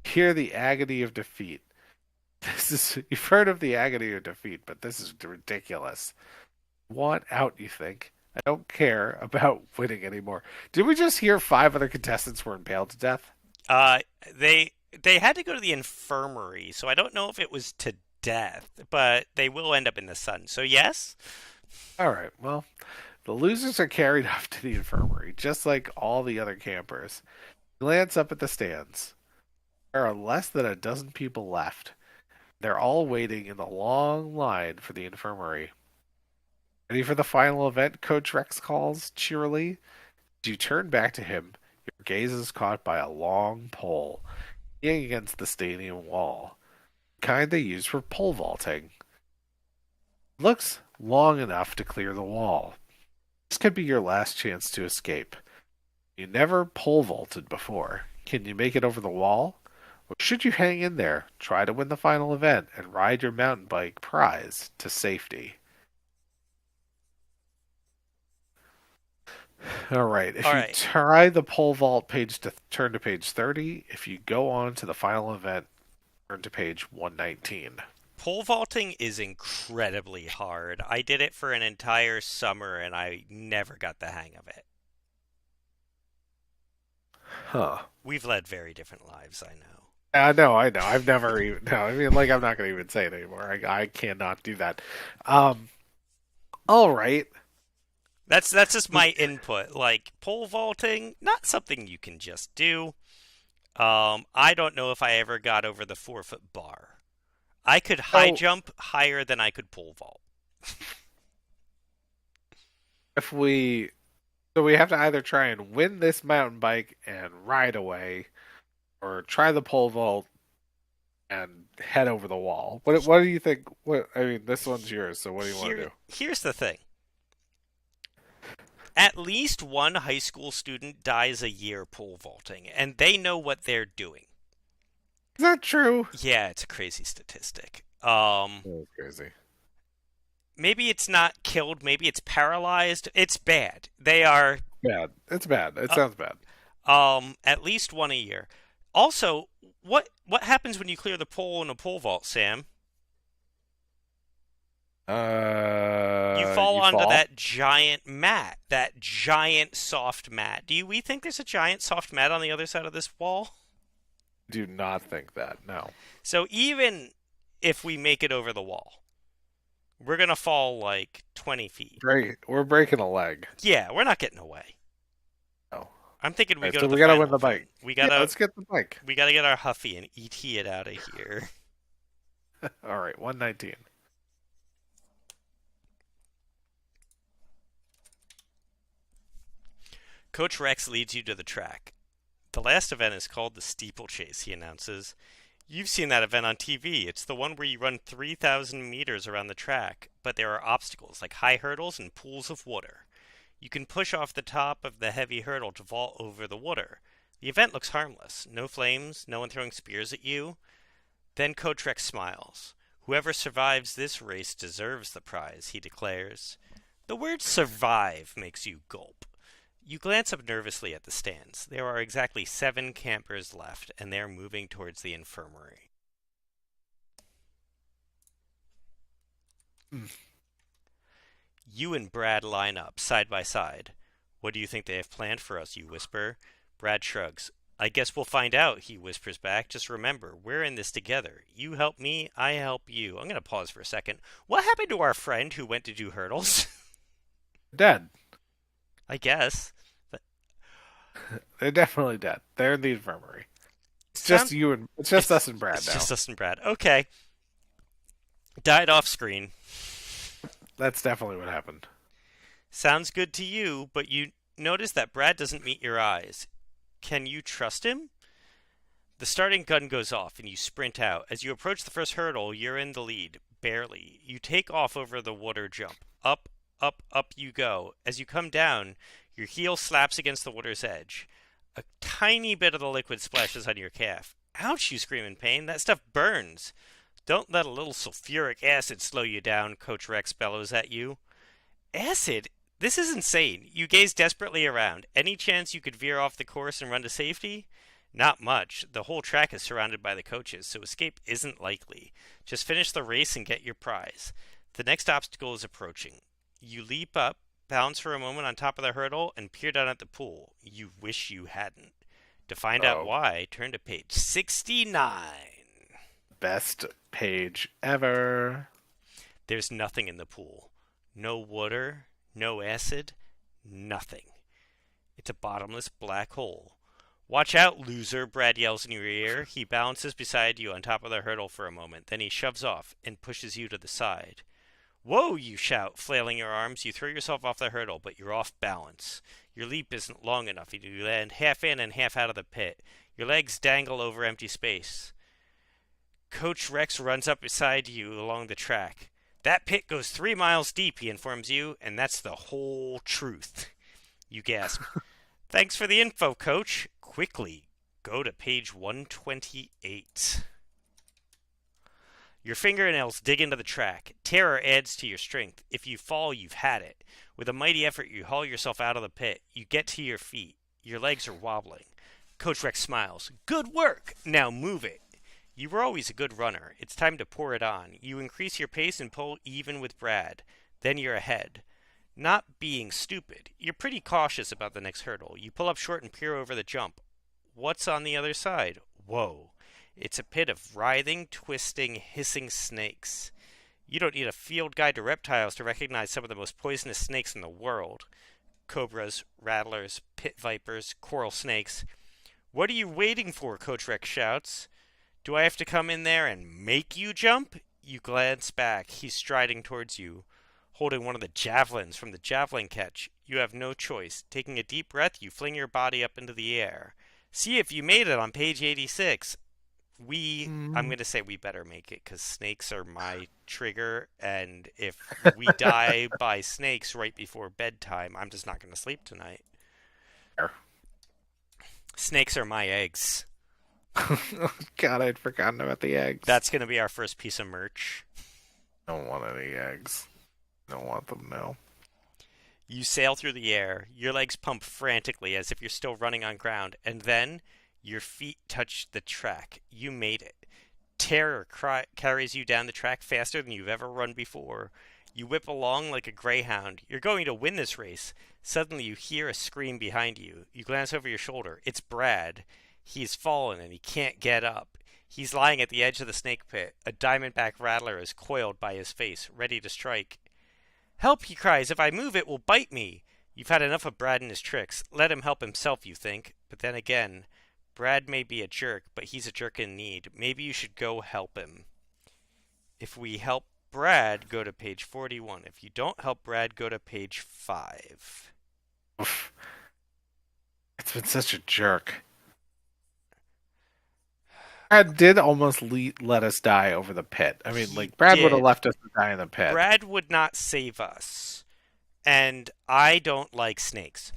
Hear the agony of defeat. You've heard of the agony of defeat, but this is ridiculous. Want out, you think? I don't care about winning anymore. Did we just hear 5 other contestants were impaled to death? They had to go to the infirmary, so I don't know if it was to death, but they will end up in the sun. So yes. All right. Well, the losers are carried off to the infirmary, just like all the other campers. Glance up at the stands. There are less than a dozen people left. They're all waiting in the long line for the infirmary. Ready for the final event, Coach Rex calls cheerily. As you turn back to him, your gaze is caught by a long pole hanging against the stadium wall. The kind they use for pole vaulting. It looks long enough to clear the wall. This could be your last chance to escape. You never pole vaulted before. Can you make it over the wall? Or should you hang in there, try to win the final event, and ride your mountain bike prize to safety? All right. If you try the pole vault page to turn to page 30, if you go on to the final event, turn to page 119. Pole vaulting is incredibly hard. I did it for an entire summer and I never got the hang of it. Huh. We've led very different lives, I know. I know. I've never even. No, I mean, like, I'm not going to even say it anymore. I cannot do that. All right. That's just my input. Like, pole vaulting, not something you can just do. I don't know if I ever got over the 4-foot bar. I could high jump higher than I could pole vault. if we so we have to either try and win this mountain bike and ride away, or try the pole vault and head over the wall. What do you think? What I mean, this one's yours. So what do you want to do? Here's the thing. At least one high school student dies a year pole vaulting, and they know what they're doing. Is that true? Yeah, it's a crazy statistic. Oh, crazy. Maybe it's not killed. Maybe it's paralyzed. It's bad. They are Bad. It's bad. It sounds bad. at least one a year. Also, what happens when you clear the pole in a pole vault, Sam? You fall You onto fall? that giant mat, that giant soft mat. We think there's a giant soft mat on the other side of this wall? Do not think that. No. So even if we make it over the wall, we're gonna fall like 20 feet. Great. We're breaking a leg. Yeah, we're not getting away. No. I'm thinking we Right, go so to the we gotta final win the thing. bike. We Yeah, gotta let's get the bike. we gotta get our Huffy and ET it out of here. All right, 119. Coach Rex leads you to the track. The last event is called the Steeplechase, he announces. You've seen that event on TV. It's the one where you run 3,000 meters around the track, but there are obstacles like high hurdles and pools of water. You can push off the top of the heavy hurdle to vault over the water. The event looks harmless. No flames, no one throwing spears at you. Then Coach Rex smiles. Whoever survives this race deserves the prize, he declares. The word survive makes you gulp. You glance up nervously at the stands. There are exactly 7 campers left, and they are moving towards the infirmary. You and Brad line up, side by side. What do you think they have planned for us, you whisper. Brad shrugs. I guess we'll find out, he whispers back. Just remember, we're in this together. You help me, I help you. I'm going to pause for a second. What happened to our friend who went to do hurdles? Dead. I guess. They're definitely dead. They're in the infirmary. It's just us and Brad It's now. just us and Brad. Okay. Died off screen. That's definitely what happened. Sounds good to you, but you notice that Brad doesn't meet your eyes. Can you trust him? The starting gun goes off and you sprint out. As you approach the first hurdle, you're in the lead. Barely. You take off over the water jump. Up, up, up you go. As you come down, your heel slaps against the water's edge. A tiny bit of the liquid splashes on your calf. Ouch, you scream in pain. That stuff burns. Don't let a little sulfuric acid slow you down, Coach Rex bellows at you. Acid? This is insane. You gaze desperately around. Any chance you could veer off the course and run to safety? Not much. The whole track is surrounded by the coaches, so escape isn't likely. Just finish the race and get your prize. The next obstacle is approaching. You leap up, bounce for a moment on top of the hurdle, and peer down at the pool. You wish you hadn't. To find out why, turn to page 69. Best page ever. There's nothing in the pool. No water, no acid, nothing. It's a bottomless black hole. Watch out, loser, Brad yells in your ear. He balances beside you on top of the hurdle for a moment. Then he shoves off and pushes you to the side. Whoa, you shout, flailing your arms. You throw yourself off the hurdle, but you're off balance. Your leap isn't long enough. You land half in and half out of the pit. Your legs dangle over empty space. Coach Rex runs up beside you along the track. That pit goes 3 miles deep, he informs you, and that's the whole truth. You gasp. Thanks for the info, Coach. Quickly, go to page 128. Your fingernails dig into the track. Terror adds to your strength. If you fall, you've had it. With a mighty effort, you haul yourself out of the pit. You get to your feet. Your legs are wobbling. Coach Rex smiles. Good work! Now move it. You were always a good runner. It's time to pour it on. You increase your pace and pull even with Brad. Then you're ahead. Not being stupid. You're pretty cautious about the next hurdle. You pull up short and peer over the jump. What's on the other side? Whoa. It's a pit of writhing, twisting, hissing snakes. You don't need a field guide to reptiles to recognize some of the most poisonous snakes in the world. Cobras, rattlers, pit vipers, coral snakes. What are you waiting for? Coach Rex shouts. Do I have to come in there and make you jump? You glance back. He's striding towards you. holding one of the javelins from the javelin catch. You have no choice. Taking a deep breath, you fling your body up into the air. See if you made it on page 86. I'm going to say we better make it because snakes are my trigger, and if we die by snakes right before bedtime, I'm just not going to sleep tonight. Snakes are my eggs. God, I'd forgotten about the eggs. That's going to be our first piece of merch. I don't want any eggs. I don't want them now. You sail through the air. Your legs pump frantically as if you're still running on ground, and then your feet touch the track. You made it. Terror carries you down the track faster than you've ever run before. You whip along like a greyhound. You're going to win this race. Suddenly you hear a scream behind you. You glance over your shoulder. It's Brad. He's fallen and he can't get up. He's lying at the edge of the snake pit. A diamondback rattler is coiled by his face, ready to strike. Help, he cries. If I move, it will bite me. You've had enough of Brad and his tricks. Let him help himself, you think. But then again, Brad may be a jerk, but he's a jerk in need. Maybe you should go help him. If we help Brad, go to page 41. If you don't help Brad, go to page 5. Oof. It's been such a jerk. Brad did almost let us die over the pit. I mean, Brad would have left us to die in the pit. Brad would not save us. And I don't like snakes.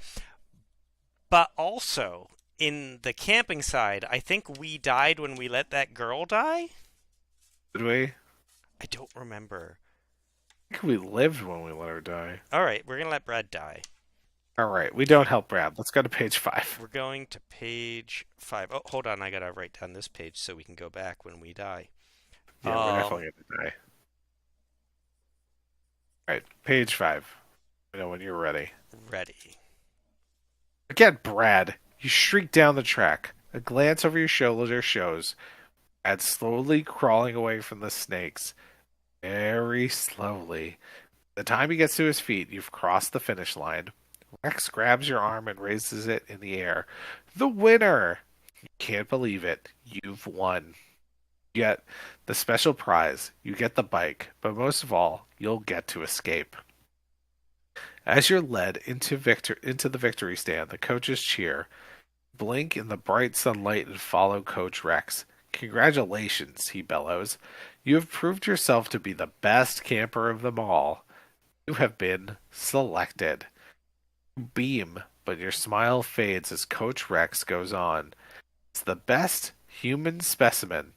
But also, in the camping side, I think we died when we let that girl die? Did we? I don't remember. I think we lived when we let her die. Alright, we're going to let Brad die. Alright, we don't help Brad. Let's go to page 5. We're going to page 5. Oh, hold on. I got to write down this page so we can go back when we die. Yeah, we're definitely going to die. Alright, page 5. You know when you're ready. Ready. Forget Brad. You shriek down the track. A glance over your shoulder shows Brad slowly crawling away from the snakes. Very slowly. By the time he gets to his feet, you've crossed the finish line. Rex grabs your arm and raises it in the air. The winner! You can't believe it. You've won. You get the special prize. You get the bike. But most of all, you'll get to escape. As you're led into the victory stand, the coaches cheer. Blink in the bright sunlight and follow Coach Rex. Congratulations, he bellows. You have proved yourself to be the best camper of them all. You have been selected. You beam, but your smile fades as Coach Rex goes on. It's the best human specimen.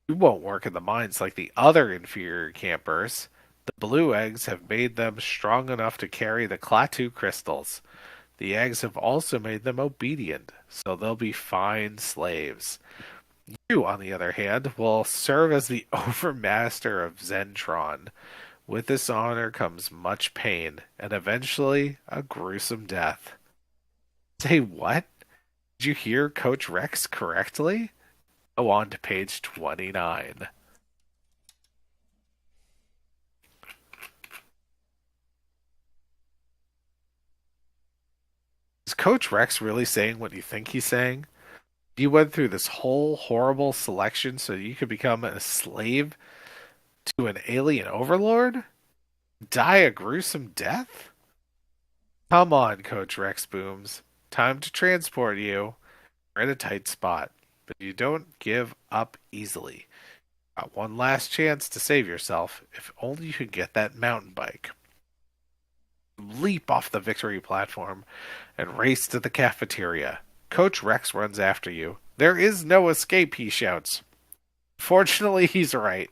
You won't work in the mines like the other inferior campers. The blue eggs have made them strong enough to carry the Klaatu crystals. The eggs have also made them obedient, so they'll be fine slaves. You, on the other hand, will serve as the overmaster of Zentron. With this honor comes much pain, and eventually a gruesome death. Say what? Did you hear Coach Rex correctly? Go on to page 29. Is Coach Rex really saying what you think he's saying? You went through this whole horrible selection so you could become a slave to an alien overlord? Die a gruesome death? Come on, Coach Rex booms. Time to transport you. We're in a tight spot, but you don't give up easily. Got one last chance to save yourself, if only you could get that mountain bike. Leap off the victory platform and race to the cafeteria. Coach Rex runs after you. There is no escape, he shouts. Fortunately, he's right.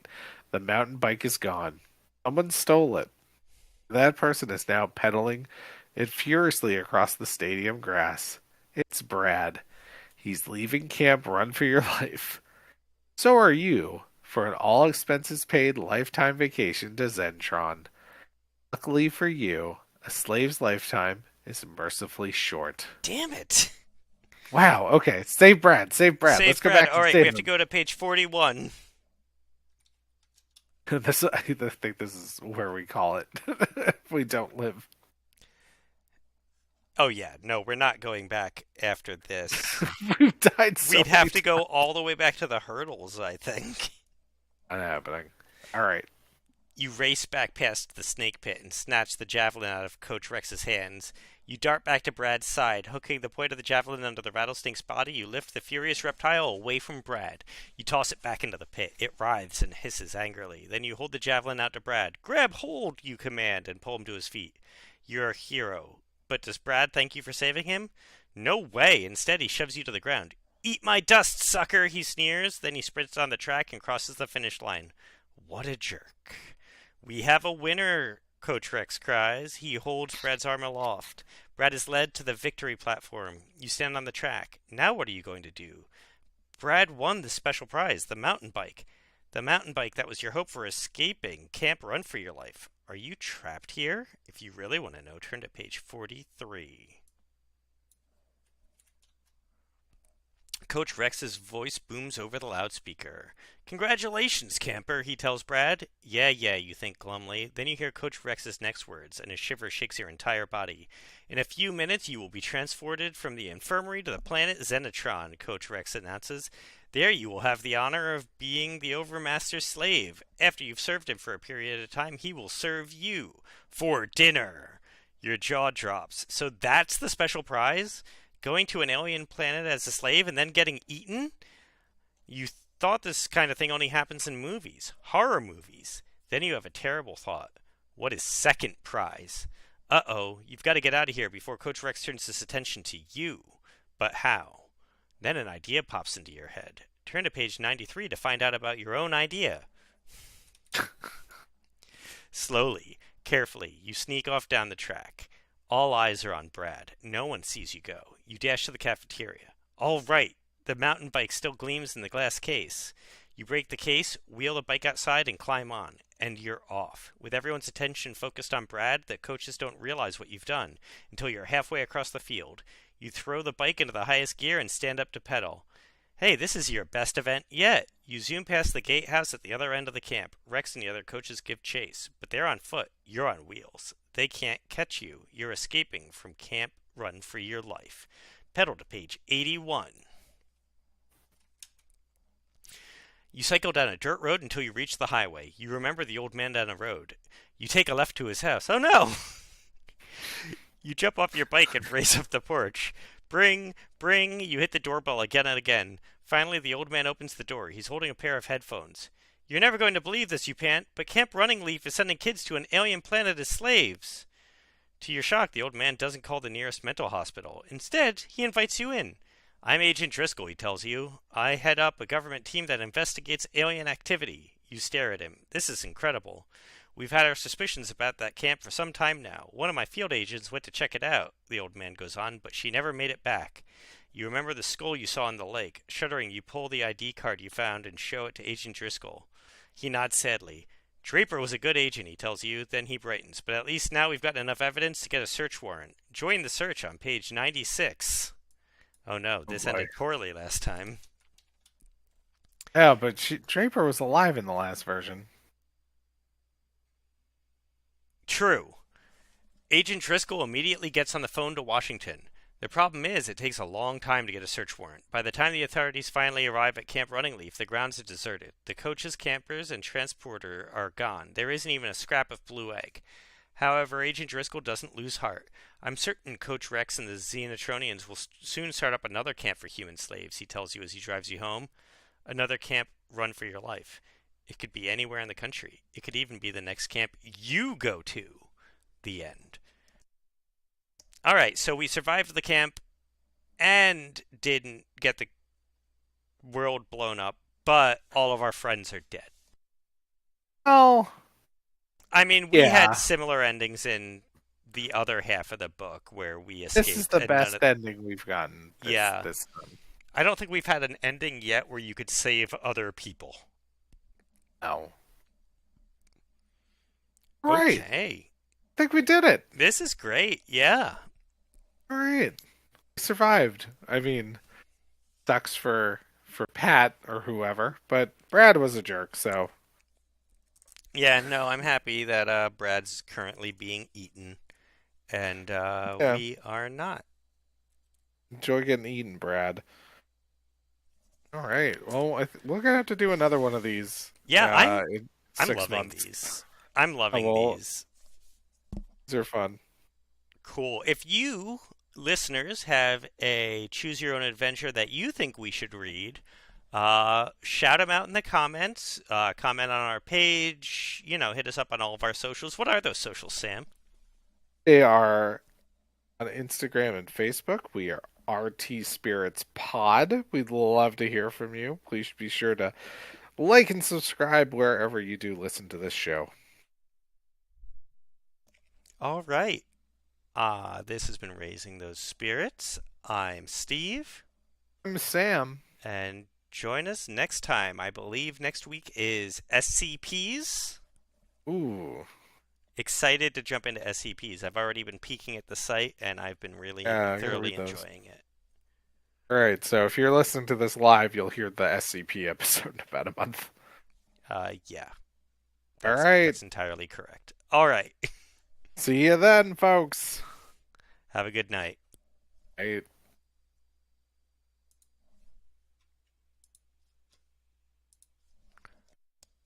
The mountain bike is gone. Someone stole it. That person is now pedaling it furiously across the stadium grass. It's Brad. He's leaving camp Run for Your Life. So are you, for an all-expenses-paid lifetime vacation to Zentron. Luckily for you, a slave's lifetime is mercifully short. Damn it. Wow, okay. Save Brad. Save Brad. Save Let's go Brad. back All right, save we have him. to go to page 41. I think this is where we call it. If we don't live. Oh, yeah. No, we're not going back after this. We've died so We'd have to many go all the way back to the hurdles, I think. times. Happening. All right. You race back past the snake pit and snatch the javelin out of Coach Rex's hands. You dart back to Brad's side, hooking the point of the javelin under the rattlesnake's body. You lift the furious reptile away from Brad. You toss it back into the pit. It writhes and hisses angrily. Then you hold the javelin out to Brad. Grab hold, you command, and pull him to his feet. You're a hero. But does Brad thank you for saving him? No way. Instead, he shoves you to the ground. Eat my dust, sucker, he sneers. Then he sprints on the track and crosses the finish line. What a jerk. We have a winner, Coach Rex cries. He holds Brad's arm aloft. Brad is led to the victory platform. You stand on the track. Now what are you going to do? Brad won the special prize, the mountain bike. The mountain bike that was your hope for escaping Camp Run for Your Life. Are you trapped here? If you really want to know, turn to page 43. Coach Rex's voice booms over the loudspeaker. Congratulations, camper, he tells Brad. Yeah, you think glumly. Then you hear Coach Rex's next words, and a shiver shakes your entire body. In a few minutes, you will be transported from the infirmary to the planet Zenitron, Coach Rex announces. There you will have the honor of being the Overmaster's slave. After you've served him for a period of time, he will serve you for dinner. Your jaw drops. So that's the special prize? Going to an alien planet as a slave and then getting eaten? You thought this kind of thing only happens in movies, horror movies. Then you have a terrible thought. What is second prize? Uh-oh, you've got to get out of here before Coach Rex turns his attention to you. But how? Then an idea pops into your head. Turn to page 93 to find out about your own idea. Slowly, carefully, you sneak off down the track. All eyes are on Brad. No one sees you go. You dash to the cafeteria. All right, the mountain bike still gleams in the glass case. You break the case, wheel the bike outside, and climb on. And you're off. With everyone's attention focused on Brad, the coaches don't realize what you've done until you're halfway across the field. You throw the bike into the highest gear and stand up to pedal. Hey, this is your best event yet. You zoom past the gatehouse at the other end of the camp. Rex and the other coaches give chase, but they're on foot. You're on wheels. They can't catch you. You're escaping from Camp Run for Your Life. Pedal to page 81. You cycle down a dirt road until you reach the highway. You remember the old man down the road. You take a left to his house. Oh no! You jump off your bike and race up the porch. Bring! You hit the doorbell again and again. Finally, the old man opens the door. He's holding a pair of headphones. You're never going to believe this, you pant, but Camp Running Leaf is sending kids to an alien planet as slaves. To your shock, the old man doesn't call the nearest mental hospital. Instead, he invites you in. I'm Agent Driscoll, he tells you. I head up a government team that investigates alien activity. You stare at him. This is incredible. We've had our suspicions about that camp for some time now. One of my field agents went to check it out, the old man goes on, but she never made it back. You remember the skull you saw in the lake. Shuddering, you pull the ID card you found and show it to Agent Driscoll. He nods sadly. Draper was a good agent, he tells you, then he brightens. But at least now we've got enough evidence to get a search warrant. Join the search on page 96. Oh no, this ended poorly last time. Yeah, but Draper was alive in the last version. True. Agent Driscoll immediately gets on the phone to Washington. The problem is, it takes a long time to get a search warrant. By the time the authorities finally arrive at Camp Running Leaf, the grounds are deserted. The coaches, campers, and transporter are gone. There isn't even a scrap of blue egg. However, Agent Driscoll doesn't lose heart. I'm certain Coach Rex and the Xenotronians will soon start up another camp for human slaves, he tells you as he drives you home. Another camp run for your life. It could be anywhere in the country. It could even be the next camp you go to. The end. Alright, so we survived the camp and didn't get the world blown up, but all of our friends are dead. Oh. I mean, we had similar endings in the other half of the book where we escaped. This is the best ending we've gotten this time. I don't think we've had an ending yet where you could save other people. No. Right. Okay. I think we did it. This is great. Yeah. All right. We survived. I mean, sucks for Pat or whoever, but Brad was a jerk, so. Yeah, no, I'm happy that Brad's currently being eaten, and we are not. Enjoy getting eaten, Brad. All right. Well, we're gonna have to do another one of these. Yeah, I'm loving months. these. I'm Oh, loving well, these. these are fun. Cool. If you listeners have a choose your own adventure that you think we should read, shout them out in the comments. Comment on our page. Hit us up on all of our socials. What are those socials, Sam? They are on Instagram and Facebook. We are RTSpiritsPod. We'd love to hear from you. Please be sure to like and subscribe wherever you do listen to this show. All right. This has been Raising Those Spirits. I'm Steve. I'm Sam. And join us next time. I believe next week is SCPs. Ooh. Excited to jump into SCPs. I've already been peeking at the site, and I've been really thoroughly enjoying it. All right, so if you're listening to this live, you'll hear the SCP episode in about a month. Yeah. All right. That's entirely correct. All right. See you then, folks. Have a good night. Night.